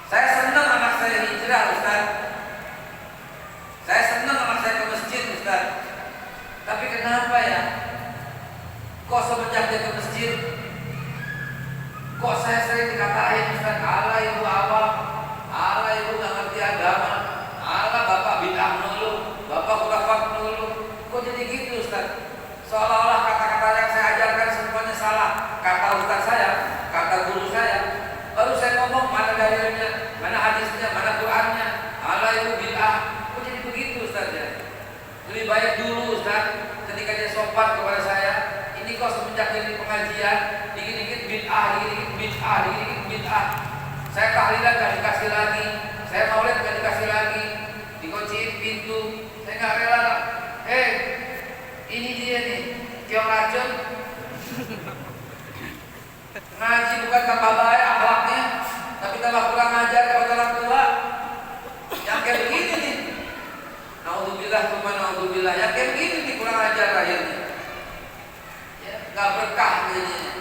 Saya senang anak saya hijrah Ustaz. Saya senang anak saya ke masjid Ustaz. Tapi kenapa ya? Kok semenjak dia ke masjid, kok saya sering dikatain Ustaz, ala ibu awam, ala ibu gak ngerti agama, ala bapak bid'ah mulu, bapak khurafat mulu. Kok jadi gitu Ustaz? Seolah-olah kata-kata yang saya ajarkan semuanya salah. Kata ustaz saya, kata guru saya. Baru saya ngomong mana dalilnya, mana hadisnya, mana Qur'annya. Ala itu bid'ah. Kok jadi begitu Ustaz ya? Lebih baik dulu Ustaz ketika dia sopan kepada saya. Ini kok semenjak jadi pengajian dikit-dikit bid'ah, dikit-dikit bid'ah, dikit-dikit bid'ah. Saya tahlilan gak dikasih lagi, saya maulid gak dikasih lagi, dikunciin pintu. Saya gak rela. Ini dia nih, kiong racun. Ngaji bukan tambah baik akhlaknya, tapi tambah kurang ajar kepada orang tua. Yang kayak begini nih, naudzubillah, naudzubillah. Yang kayak begini nih kurang ajar akhirnya. Ya, nggak berkah jadinya.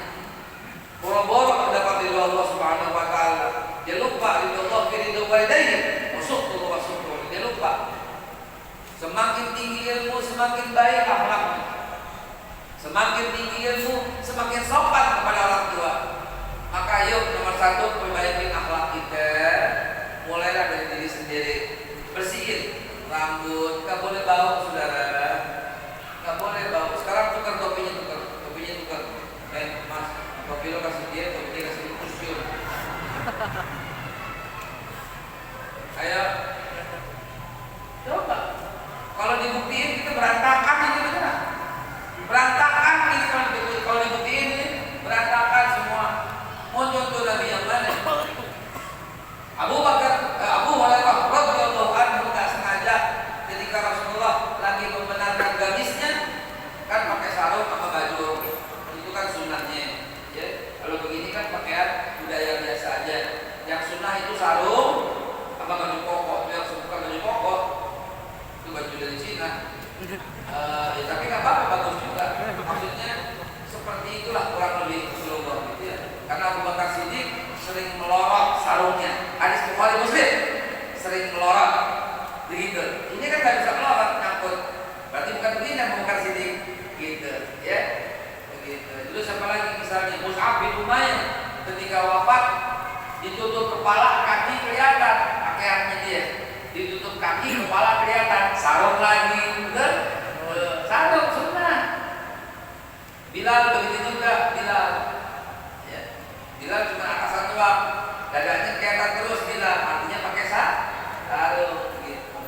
Boro-boro mendapat ridho Allah Subhanahu Wa Taala. Dia lupa ridho Allah, ridho walidayni, musuh Allah. Dia lupa. Semakin tinggi ilmu, semakin baik akhlaknya. Semakin tinggi ilmu, semakin sopan kepada orang tua. Maka yuk nomor 1 perbaiki akhlak kita. Mulailah dari sarung apa baju koko, itu yang bukan baju koko, itu baju dari Cina. Ya, tapi nggak apa-apa, bagus juga. Maksudnya seperti itulah kurang lebih Rasulullah gitu ya. Karena Abu Bakar Siddiq sering melorot sarungnya. Hadis Bukhari Muslim, sering melorot begitu. Ini kan nggak bisa melorot, nyangkut. Berarti bukan begini Abu Bakar Siddiq gitu ya. Begitu. Dulu siapa lagi misalnya Mus'ab bin Umayyah ketika wafat ditutup kepala, kaki kelihatan pakaiannya dia. Ditutup kaki, kepala kelihatan, sarung lagi, betul? Sarung sunnah. Bilal begitu juga, Bilal. Ya. Bilal cuma atasan doang, dadanya kelihatan terus Bilal, artinya pakai sarung gitu.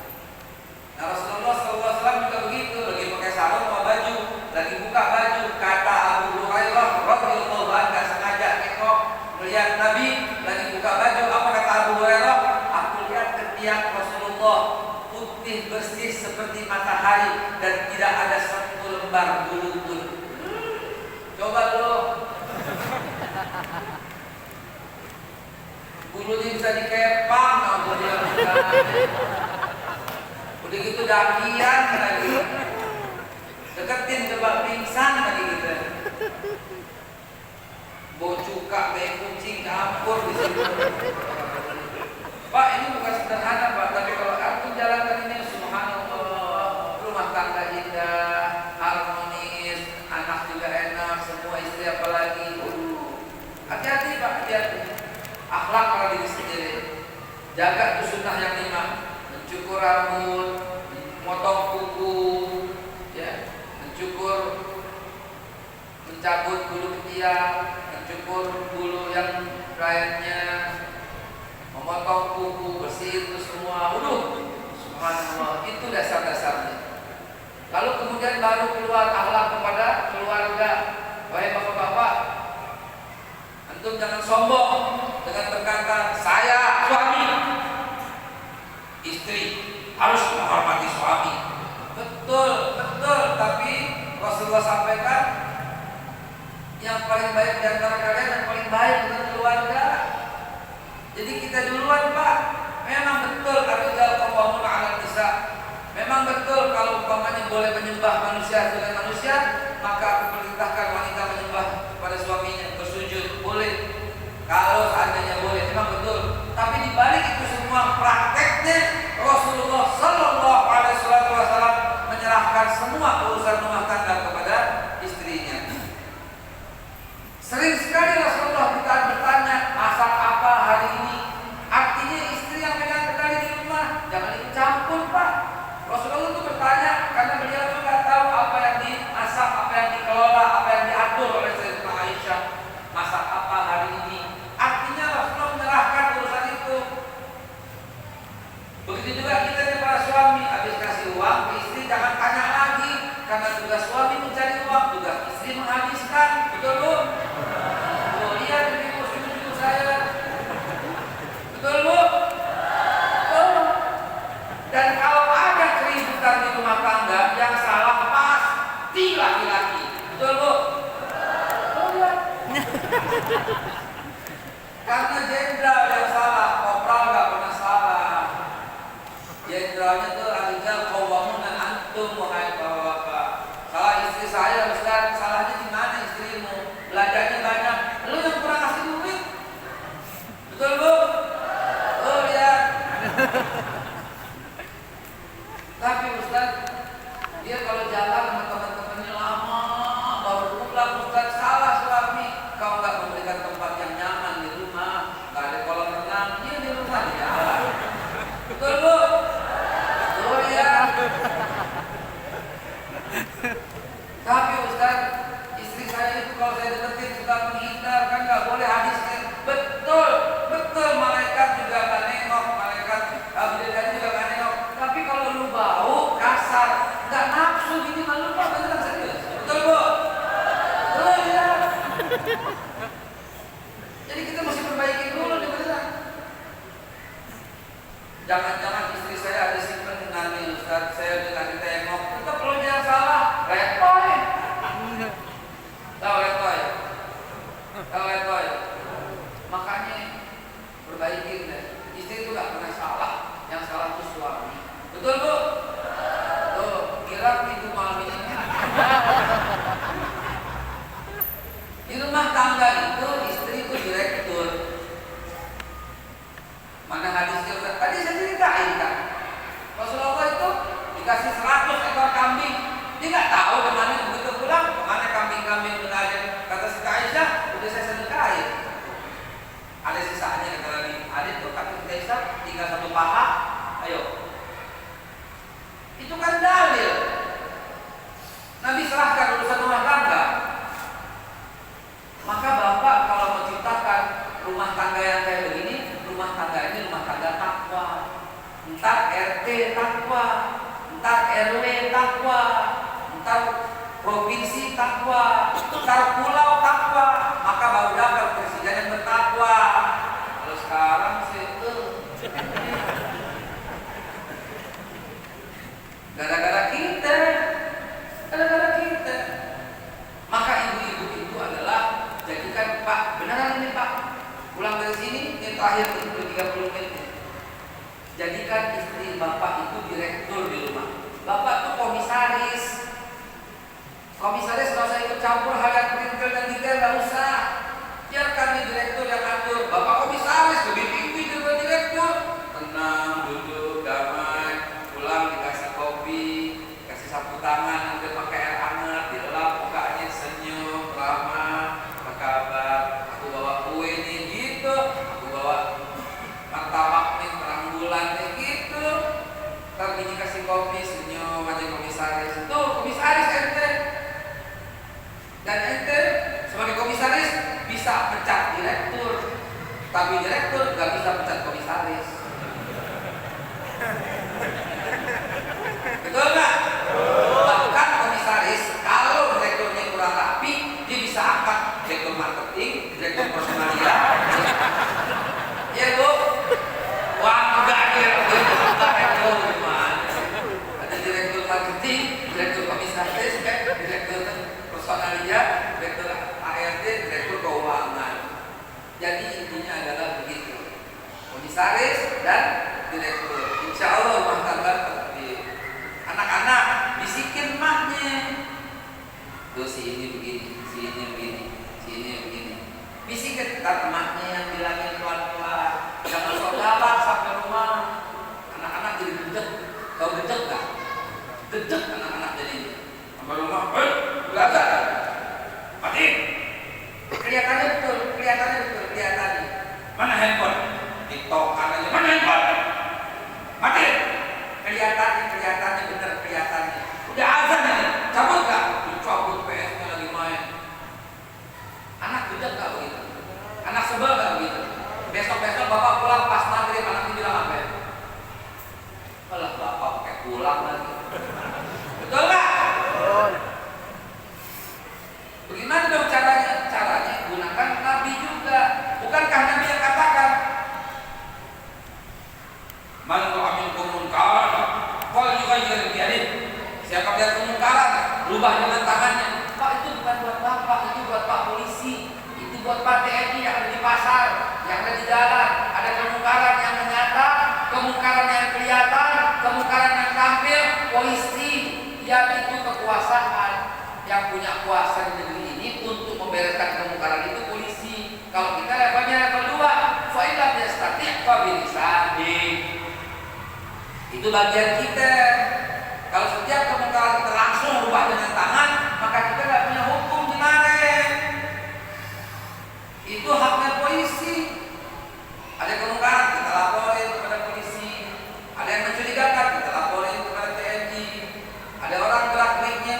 Nah Rasulullah SAW juga begitu, lagi pakai sarung sama baju, lagi buka baju, kata Abu Hurairah radhiyallahu anhu, nggak sengaja nengok melihat Nabi lagi buka baju, apa kata Abu Hurairah? Aku lihat ketiak Rasulullah putih bersih seperti matahari dan tidak ada satu lembar bulu pun. Coba lo, bulunya bisa dikepang, udah gitu dakian lagi, deketin coba pingsan lagi gitu. Bau cuka, bau kucing campur di situ. Pak, ini bukan sederhana Pak, tapi kalau aku jalankan ini, subhanallah, rumah tangga indah, harmonis, anak juga enak, semua istri apalagi. Hati-hati Pak, hati-hati. Akhlak pada diri sendiri. Jaga tuh sunnah yang 5, mencukur rambut, memotong kuku, ya, mencabut bulu ketiak, mencukur bulu yang lainnya, memotong kuku, bersih itu semua. Subhanallah, itu dasar-dasarnya. Lalu kemudian baru keluar akhlak kepada keluarga. Wahai bapak-bapak, antum jangan sombong dengan berkata saya suami. Istri harus menghormati suami. Betul, tapi Rasulullah sampaikan yang paling baik di antara kalian yang paling baik dengan keluarga. Jadi kita duluan Pak. Memang betul ar-rijal qawwamun 'ala nisa. Memang betul kalau umpamanya boleh menyembah manusia dengan manusia, maka aku perintahkan wanita menyembah kepada suaminya, bersujud boleh. Kalau seandainya boleh, memang betul. Tapi di balik itu semua prakteknya Rasulullah sallallahu alaihi wasallam menyerahkan semua urusan rumah tangga kepada istrinya. Sering sekali Rasulullah kita bertanya, masak apa hari ini? Artinya istri yang pegang kendali di rumah, jangan ikut campur Pak. Rasulullah itu bertanya karena beliau itu nggak tahu apa yang dimasak, apa yang dikelola, apa yang diatur oleh Sayyidatina Aisyah. Masak apa hari ini? Artinya Rasulullah menyerahkan urusan itu. Begitu juga kita nih para suami, habis kasih uang ke istri jangan tanya lagi, karena tugas suami mencari uang, tugas istri menghabiskan. Betul Bu? Lihat ini cucu saya. Betul Bu? Betul. Dan kalau ada keributan di rumah tangga, yang salah pasti laki-laki. Betul Bu? Betul ya? Karena jenderal yang salah, kopral nggak pernah salah. Jenderalnya tuh ar-rijal qawwamun 'ala antum, wahai bapak-bapak. Salah istri saya, Ustaz, salahnya di mana istrimu? Belajarnya banyak, lu yang kurang kasih duit. Betul Bu? Oh ya. Tapi Ustaz, dia kalau jalan sama teman-temannya lama, baru pulang. Ustaz, salah suami, kau nggak memberikan tempat yang nyaman di rumah, nggak ada kolam renang, dia di rumah di jalan. Betul Bu? Oh ya. Tapi Ustaz, istri saya itu kalau saya deketin suka menghindar, kan nggak boleh hadisnya. Betul, malaikat juga nggak nengok, malaikat bidadari juga nggak nengok. Tapi kalau lu bau kasar, nggak nafsu gini malu Pak, beneran serius. Betul Bu? Oh ya. Jadi kita mesti perbaiki dulu nih beneran. Jangan-jangan istri saya ada simpen dengan Ustaz, saya dengan ditengok, tetap kalau dia salah, retoy. Tahu retoy. Makanya perbaikin deh. Dia nggak tahu kemana begitu pulang, kemana kambing-kambing mengajar. Kata si Aisyah, udah saya sedekahin. Ada sisanya kata lagi. Ada tuh kata si Aisyah, tinggal satu paha. Ayo. Itu kan dalil. Nabi serahkan urusan rumah tangga. Maka bapak kalau menciptakan rumah tangga yang kayak begini, rumah tangga ini rumah tangga takwa. Entar RT takwa, entar RW takwa, entar provinsi takwa, entar pulau takwa, maka baru dapat presiden yang bertakwa. Kalau sekarang sih gara-gara kita. Maka ibu-ibu itu adalah jadikan Pak, beneran ini Pak, pulang dari sini yang terakhir itu 30 menit. Jadikan istri bapak itu direktur di rumah. Bapak tuh komisaris. Komisaris kalau saya ikut campur hal yang kritikal dan detail nggak usah. Biarkan di direktur yang atur. Bapak komisaris lebih tinggi daripada direktur. Tenang, duduk, damai. Pulang dikasih kopi, kasih sapu tangan, ambil pakai air hangat, dilap mukanya, senyum, ramah. Apa kabar? Aku bawa kue nih gitu. Aku bawa martabak nih terang bulan nih gitu. Ntar bini kasih kopi, senyum aja komisaris. Tuh komisaris ente. Dan ente sebagai komisaris bisa pecat direktur, tapi direktur gak bisa pecat komisaris. Betul nggak? Bahkan komisaris kalau direkturnya kurang rapi, dia bisa angkat direktur marketing, direktur personalia. Ya bu, wah enggak direktur gimana? Ada direktur marketing, direktur komisaris, direktur personalia, direktur ARD, direktur keuangan. Jadi intinya adalah begitu. Komisaris dan direktur. Insya Allah rumah tangga tertib. Anak-anak bisikin maknya. Tuh si ini begini, si ini begini, si ini begini. Bisikin ntar emaknya yang bilangin pelan-pelan. Jangan sok jalan sampai rumah. Anak-anak jadi gedek. Tahu gedek gak? Gedek anak-anak jadi. Sampai rumah, belajar. Mati. Kelihatannya betul. Mana handphone? TikTok aja. Mana handphone? Mati. Kelihatannya bener kelihatannya. Udah azan ini, cabut gak? Dicabut PS-nya lagi main. Anak gedek gak begitu? Anak sebel gak begitu? Besok-besok bapak pulang pas maghrib, anaknya bilang apa ya? Alah bapak pakai pulang lagi. Betul gak? Bagaimana dong caranya? Caranya gunakan Nabi juga. Bukankah Nabi yang katakan man ra'a munkar falyughayyir bi yadihi. Siapa lihat kemungkaran, rubah dengan tangannya. Pak, itu bukan buat bapak, itu buat Pak polisi, itu buat Pak TNI yang ada di pasar, yang ada di jalan. Ada kemungkaran yang nyata, kemungkaran yang kelihatan, kemungkaran yang tampil. Polisi yang itu kekuasaan, yang punya kuasa di negeri ini untuk membereskan kemungkaran itu polisi. Kalau kita levelnya level 2, fa'ilam yastati' fa bilisani. Itu bagian kita. Kalau setiap kemungkaran kita langsung rubah dengan tangan, maka kita nggak punya hukum kemarin. Itu haknya polisi. Ada kemungkaran kita laporin kepada polisi. Ada yang mencurigakan kita laporin kepada TNI. Ada orang gerak-geriknya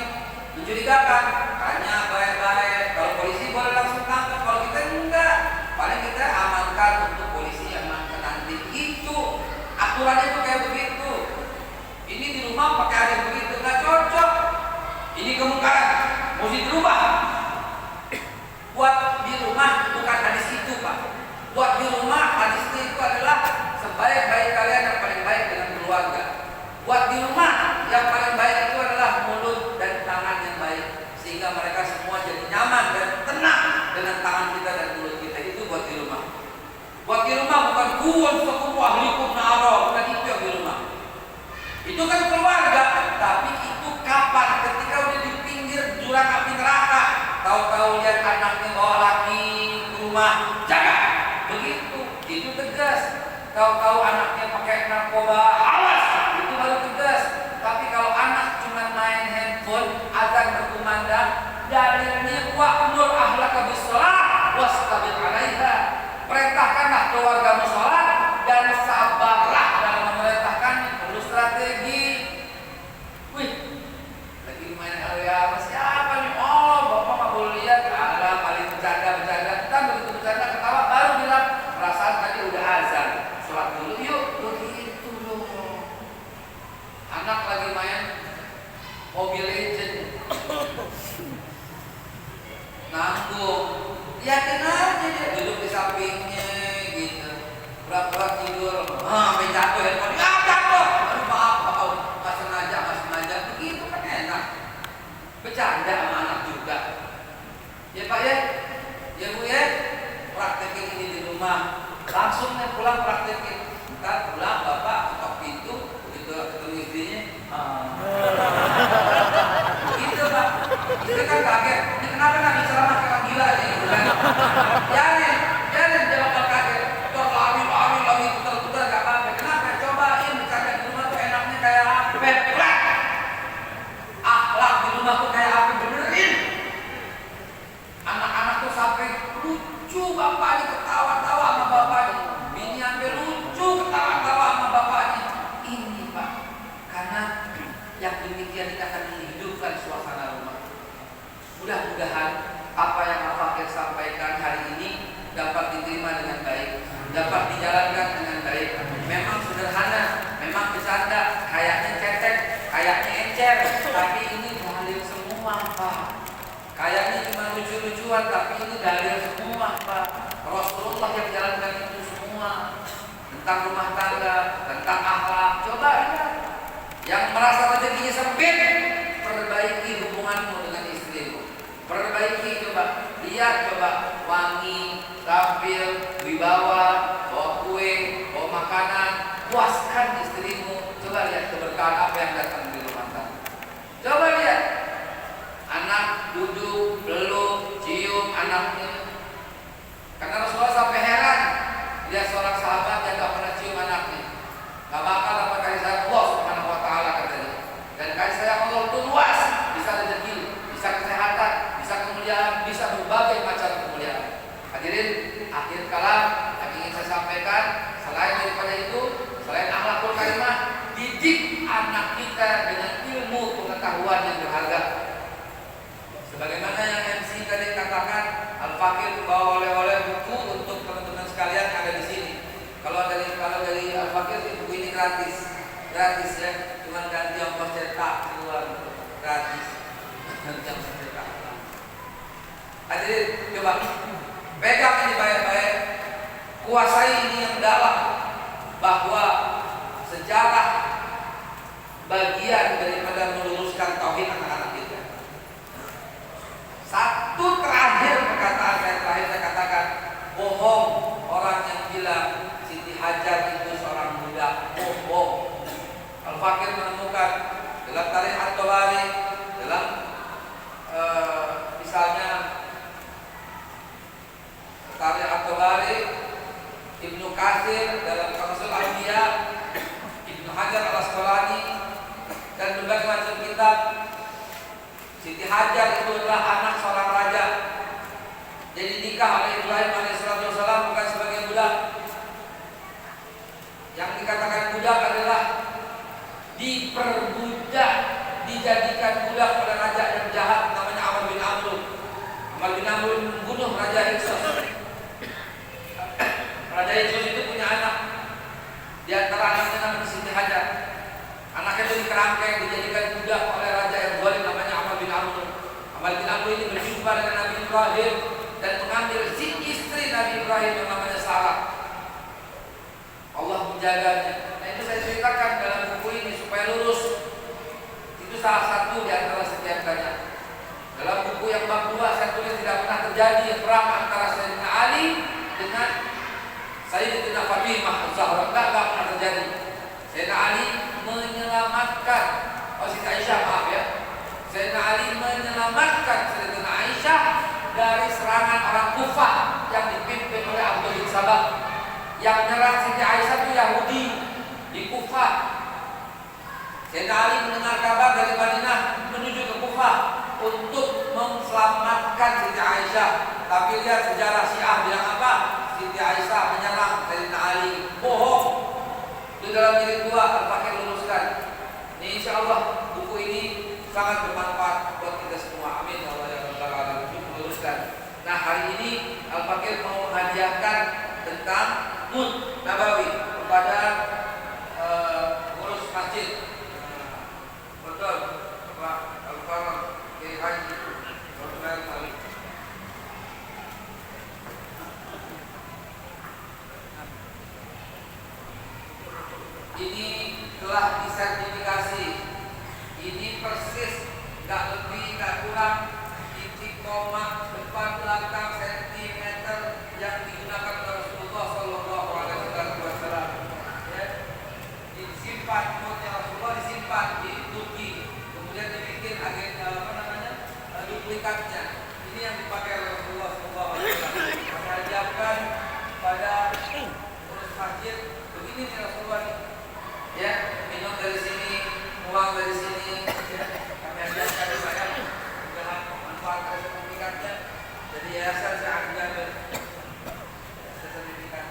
mencurigakan, tanya baik-baik. Kalau polisi boleh langsung tangkap, kalau kita enggak, paling kita amankan untuk polisi yang nanti. Itu aturannya itu kayak begitu. Ini di rumah pakai ada begitu, nggak cocok. Ini kemungkaran, mesti dirubah. Buat di rumah bukan hadis itu Pak. Buat di rumah hadis itu adalah sebaik-baik kalian yang paling baik dengan keluarga. Buat di rumah yang paling baik itu adalah mulut dan tangan yang baik, sehingga mereka semua jadi nyaman dan tenang dengan tangan kita dan mulut kita. Itu buat di rumah. Buat di rumah bukan kuat sekutu ahlikum naro, bukan itu yang di rumah. Itu kan keluarga, tapi itu kapan? Ketika udah di pinggir jurang api neraka, tahu-tahu lihat anaknya bawa laki ke rumah, jaga. Begitu, itu tegas. Tahu-tahu anaknya pakai narkoba, awas, itu baru tegas. Tapi kalau anak cuma main handphone, azan berkumandang, dalilnya wa'mur ahlaka bis-shalah wastabir 'alaiha. Perintahkanlah keluargamu sholat dan sabarlah dalam memerintahkannya. Perlu strategi. Wih, lagi main area apa siapa nih? Oh, bapak nggak boleh lihat. Ada paling bercanda. Kita begitu bercanda ketawa baru bilang perasaan tadi udah azan. Sholat dulu yuk. Begitu loh. Anak lagi main Mobile Legend, nanggung. Lihatin aja dia duduk di sampingnya gitu, pura-pura tidur. Sampai jatuh handphone. Jatuh. Aduh maaf, nggak sengaja. Begitu kan enak. Bercanda sama anak juga. Ya Pak ya, ya Bu ya, praktekin ini di rumah. Langsung nih pulang praktekin. Ntar pulang Bapak ketok pintu, begitu ketemu istrinya. Gitu Pak. Itu kan kaget. Ini kenapa nggak bisa ceramah kayak orang gila nih? Jangan dia bakal kaget. Lari putar-putar nggak apa-apa. Kenapa? Cobain bercanda di rumah tuh enaknya kayak apa? Akhlak di rumah tuh kayak apa? Benerin. Anak-anak tuh sampai lucu bapaknya ketawa-tawa sama bapaknya. Bini sampai lucu ketawa-tawa sama bapaknya. Ini Pak, karena yang demikian ini akan menghidupkan suasana rumah. Mudah-mudahan apa yang Pak Fakir sampaikan hari ini dapat diterima dengan baik, dapat dijalankan dengan baik. Memang sederhana, memang bercanda, kayaknya cetek, kayaknya encer, tapi ini dalil semua Pak. Kayaknya cuma lucu-lucuan, tapi ini dalil semua Pak. Rasulullah yang jalankan itu semua tentang rumah tangga, tentang akhlak. Coba lihat. Yang merasa rezekinya sempit, perbaiki hubunganmu dengan istrimu. Perbaiki, coba lihat, coba wangi, tampil, wibawa, bawa kue, bawa makanan, puaskan istrimu. Coba lihat keberkahan apa yang datang di rumah tangga. Coba lihat, anak duduk, peluk, cium anaknya. Karena Rasulullah sampai heran lihat seorang sahabat yang gak pernah cium anaknya. Gak bakal dapat kasih sayang Allah Subhanahu wa Ta'ala katanya. Dan kasih sayang Allah itu luas, bisa rezeki, bisa kesehatan, bisa kemuliaan, bisa berbagai macam kemuliaan. Hadirin, akhir kalam yang ingin saya sampaikan, selain daripada itu, selain akhlakul karimah, didik anak kita dengan ilmu pengetahuan yang berharga. Sebagaimana yang MC tadi katakan, Al-Fakir membawa oleh-oleh buku untuk teman-teman sekalian yang ada di sini. Kalau dari Al-Fakir buku ini gratis ya, cuma ganti ongkos cetak keluar gratis. Ganti ongkos cetak. Hadirin, coba pegang ini baik-baik, kuasai ini yang dalam, bahwa sejarah bagian daripada meluruskan tauhid anak-anak kita. Satu perkataan saya katakan, bohong orang yang bilang Siti Hajar itu seorang budak. Bohong. Al-Fakir menemukan dalam Tarikh At-Tabari, dalam misalnya Tarikh At-Tabari, Ibnu Katsir dalam Qasas Al-Anbiya, Ibnu Hajar Al-Asqalani, dan berbagai macam kitab. Siti Hajar itu adalah anak seorang raja. Jadi nikah oleh Ibrahim alaihissalam bukan sebagai budak. Yang dikatakan budak adalah diperbudak, dijadikan budak oleh raja yang jahat namanya Amr bin Amr. Amr bin Amr membunuh Raja Hiksos. Raja Hiksos itu punya anak. Di antara anaknya namanya Siti Hajar. Anaknya itu dikerangkeng, dijadikan budak oleh raja yang zalim namanya Amr bin Amr. Amr bin Amr ini berjumpa dengan Nabi Ibrahim dan mengambil si istri Nabi Ibrahim yang namanya Sarah. Allah menjaganya. Nah itu saya ceritakan dalam buku ini supaya lurus. Itu salah satu di antara sekian banyak. Dalam buku yang bab 2 saya tulis tidak pernah terjadi perang antara Sayyidina Ali dengan Sayyidatina Fatimah Az-Zahra. Enggak pernah terjadi. Sayyidina Ali menyelamatkan Siti Aisyah, maaf ya. Sayyidina Ali menyelamatkan Sayyidatina Aisyah dari serangan orang Kufah yang dipimpin oleh Abdul bin Sabah. Yang menyerang Siti Aisyah itu Yahudi di Kufah. Sayyidina Ali mendengar kabar dari Madinah menuju ke Kufah. menyelamatkan Siti Aisyah. Tapi lihat sejarah Syiah bilang apa? Siti Aisyah menyerang Sayyidina Ali. Bohong. Di dalam jilid 2 Al-Fakir luruskan. Ini insya Allah buku ini sangat bermanfaat buat kita semua. Amin ya Allah ya Rabbal Alamin. Meluruskan. Nah, hari ini Al-Fakir mau menghadiahkan tentang Mud Nabawi kepada pengurus masjid. Betul, Pak Al-Fakir Kiai Haji Rasulullah Ali. Ini telah disertifikasi. Ini persis, nggak lebih, nggak kurang, titik koma depan belakang sentimeter yang digunakan oleh Rasulullah Sallallahu Alaihi Wasallam. Ya, disimpan, mutnya Rasulullah disimpan di Turki, kemudian dibikin duplikatnya. Ini yang dipakai oleh Rasulullah Sallallahu Alaihi Wasallam. Kami ajarkan pada pengurus masjid, begini nih Rasulullah. Ya, minum dari sini, uang dari sini, ya. Kami ajarkan supaya mudah manfaat sertifikatnya. Jadi yayasan saya ambil sertifikat.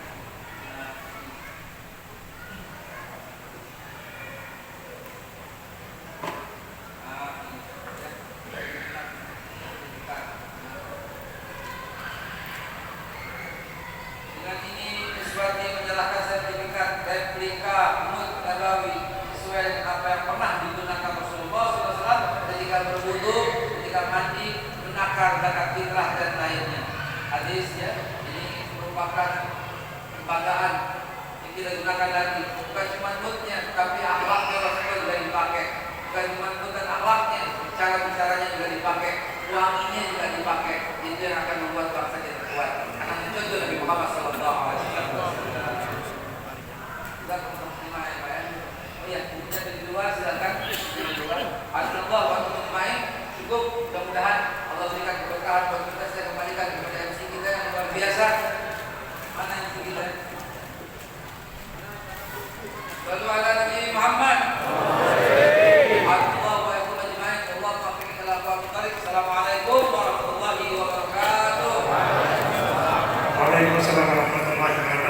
Dengan ini Iswati menyalahkan sertifikat replika Mud Nabawi sesuai dengan apa yang pernah digunakan Rasulullah SAW ketika berwudu, ketika mandi, menakar zakat fitrah dan lainnya. Hadis ya, ini merupakan lembagaan yang kita gunakan dan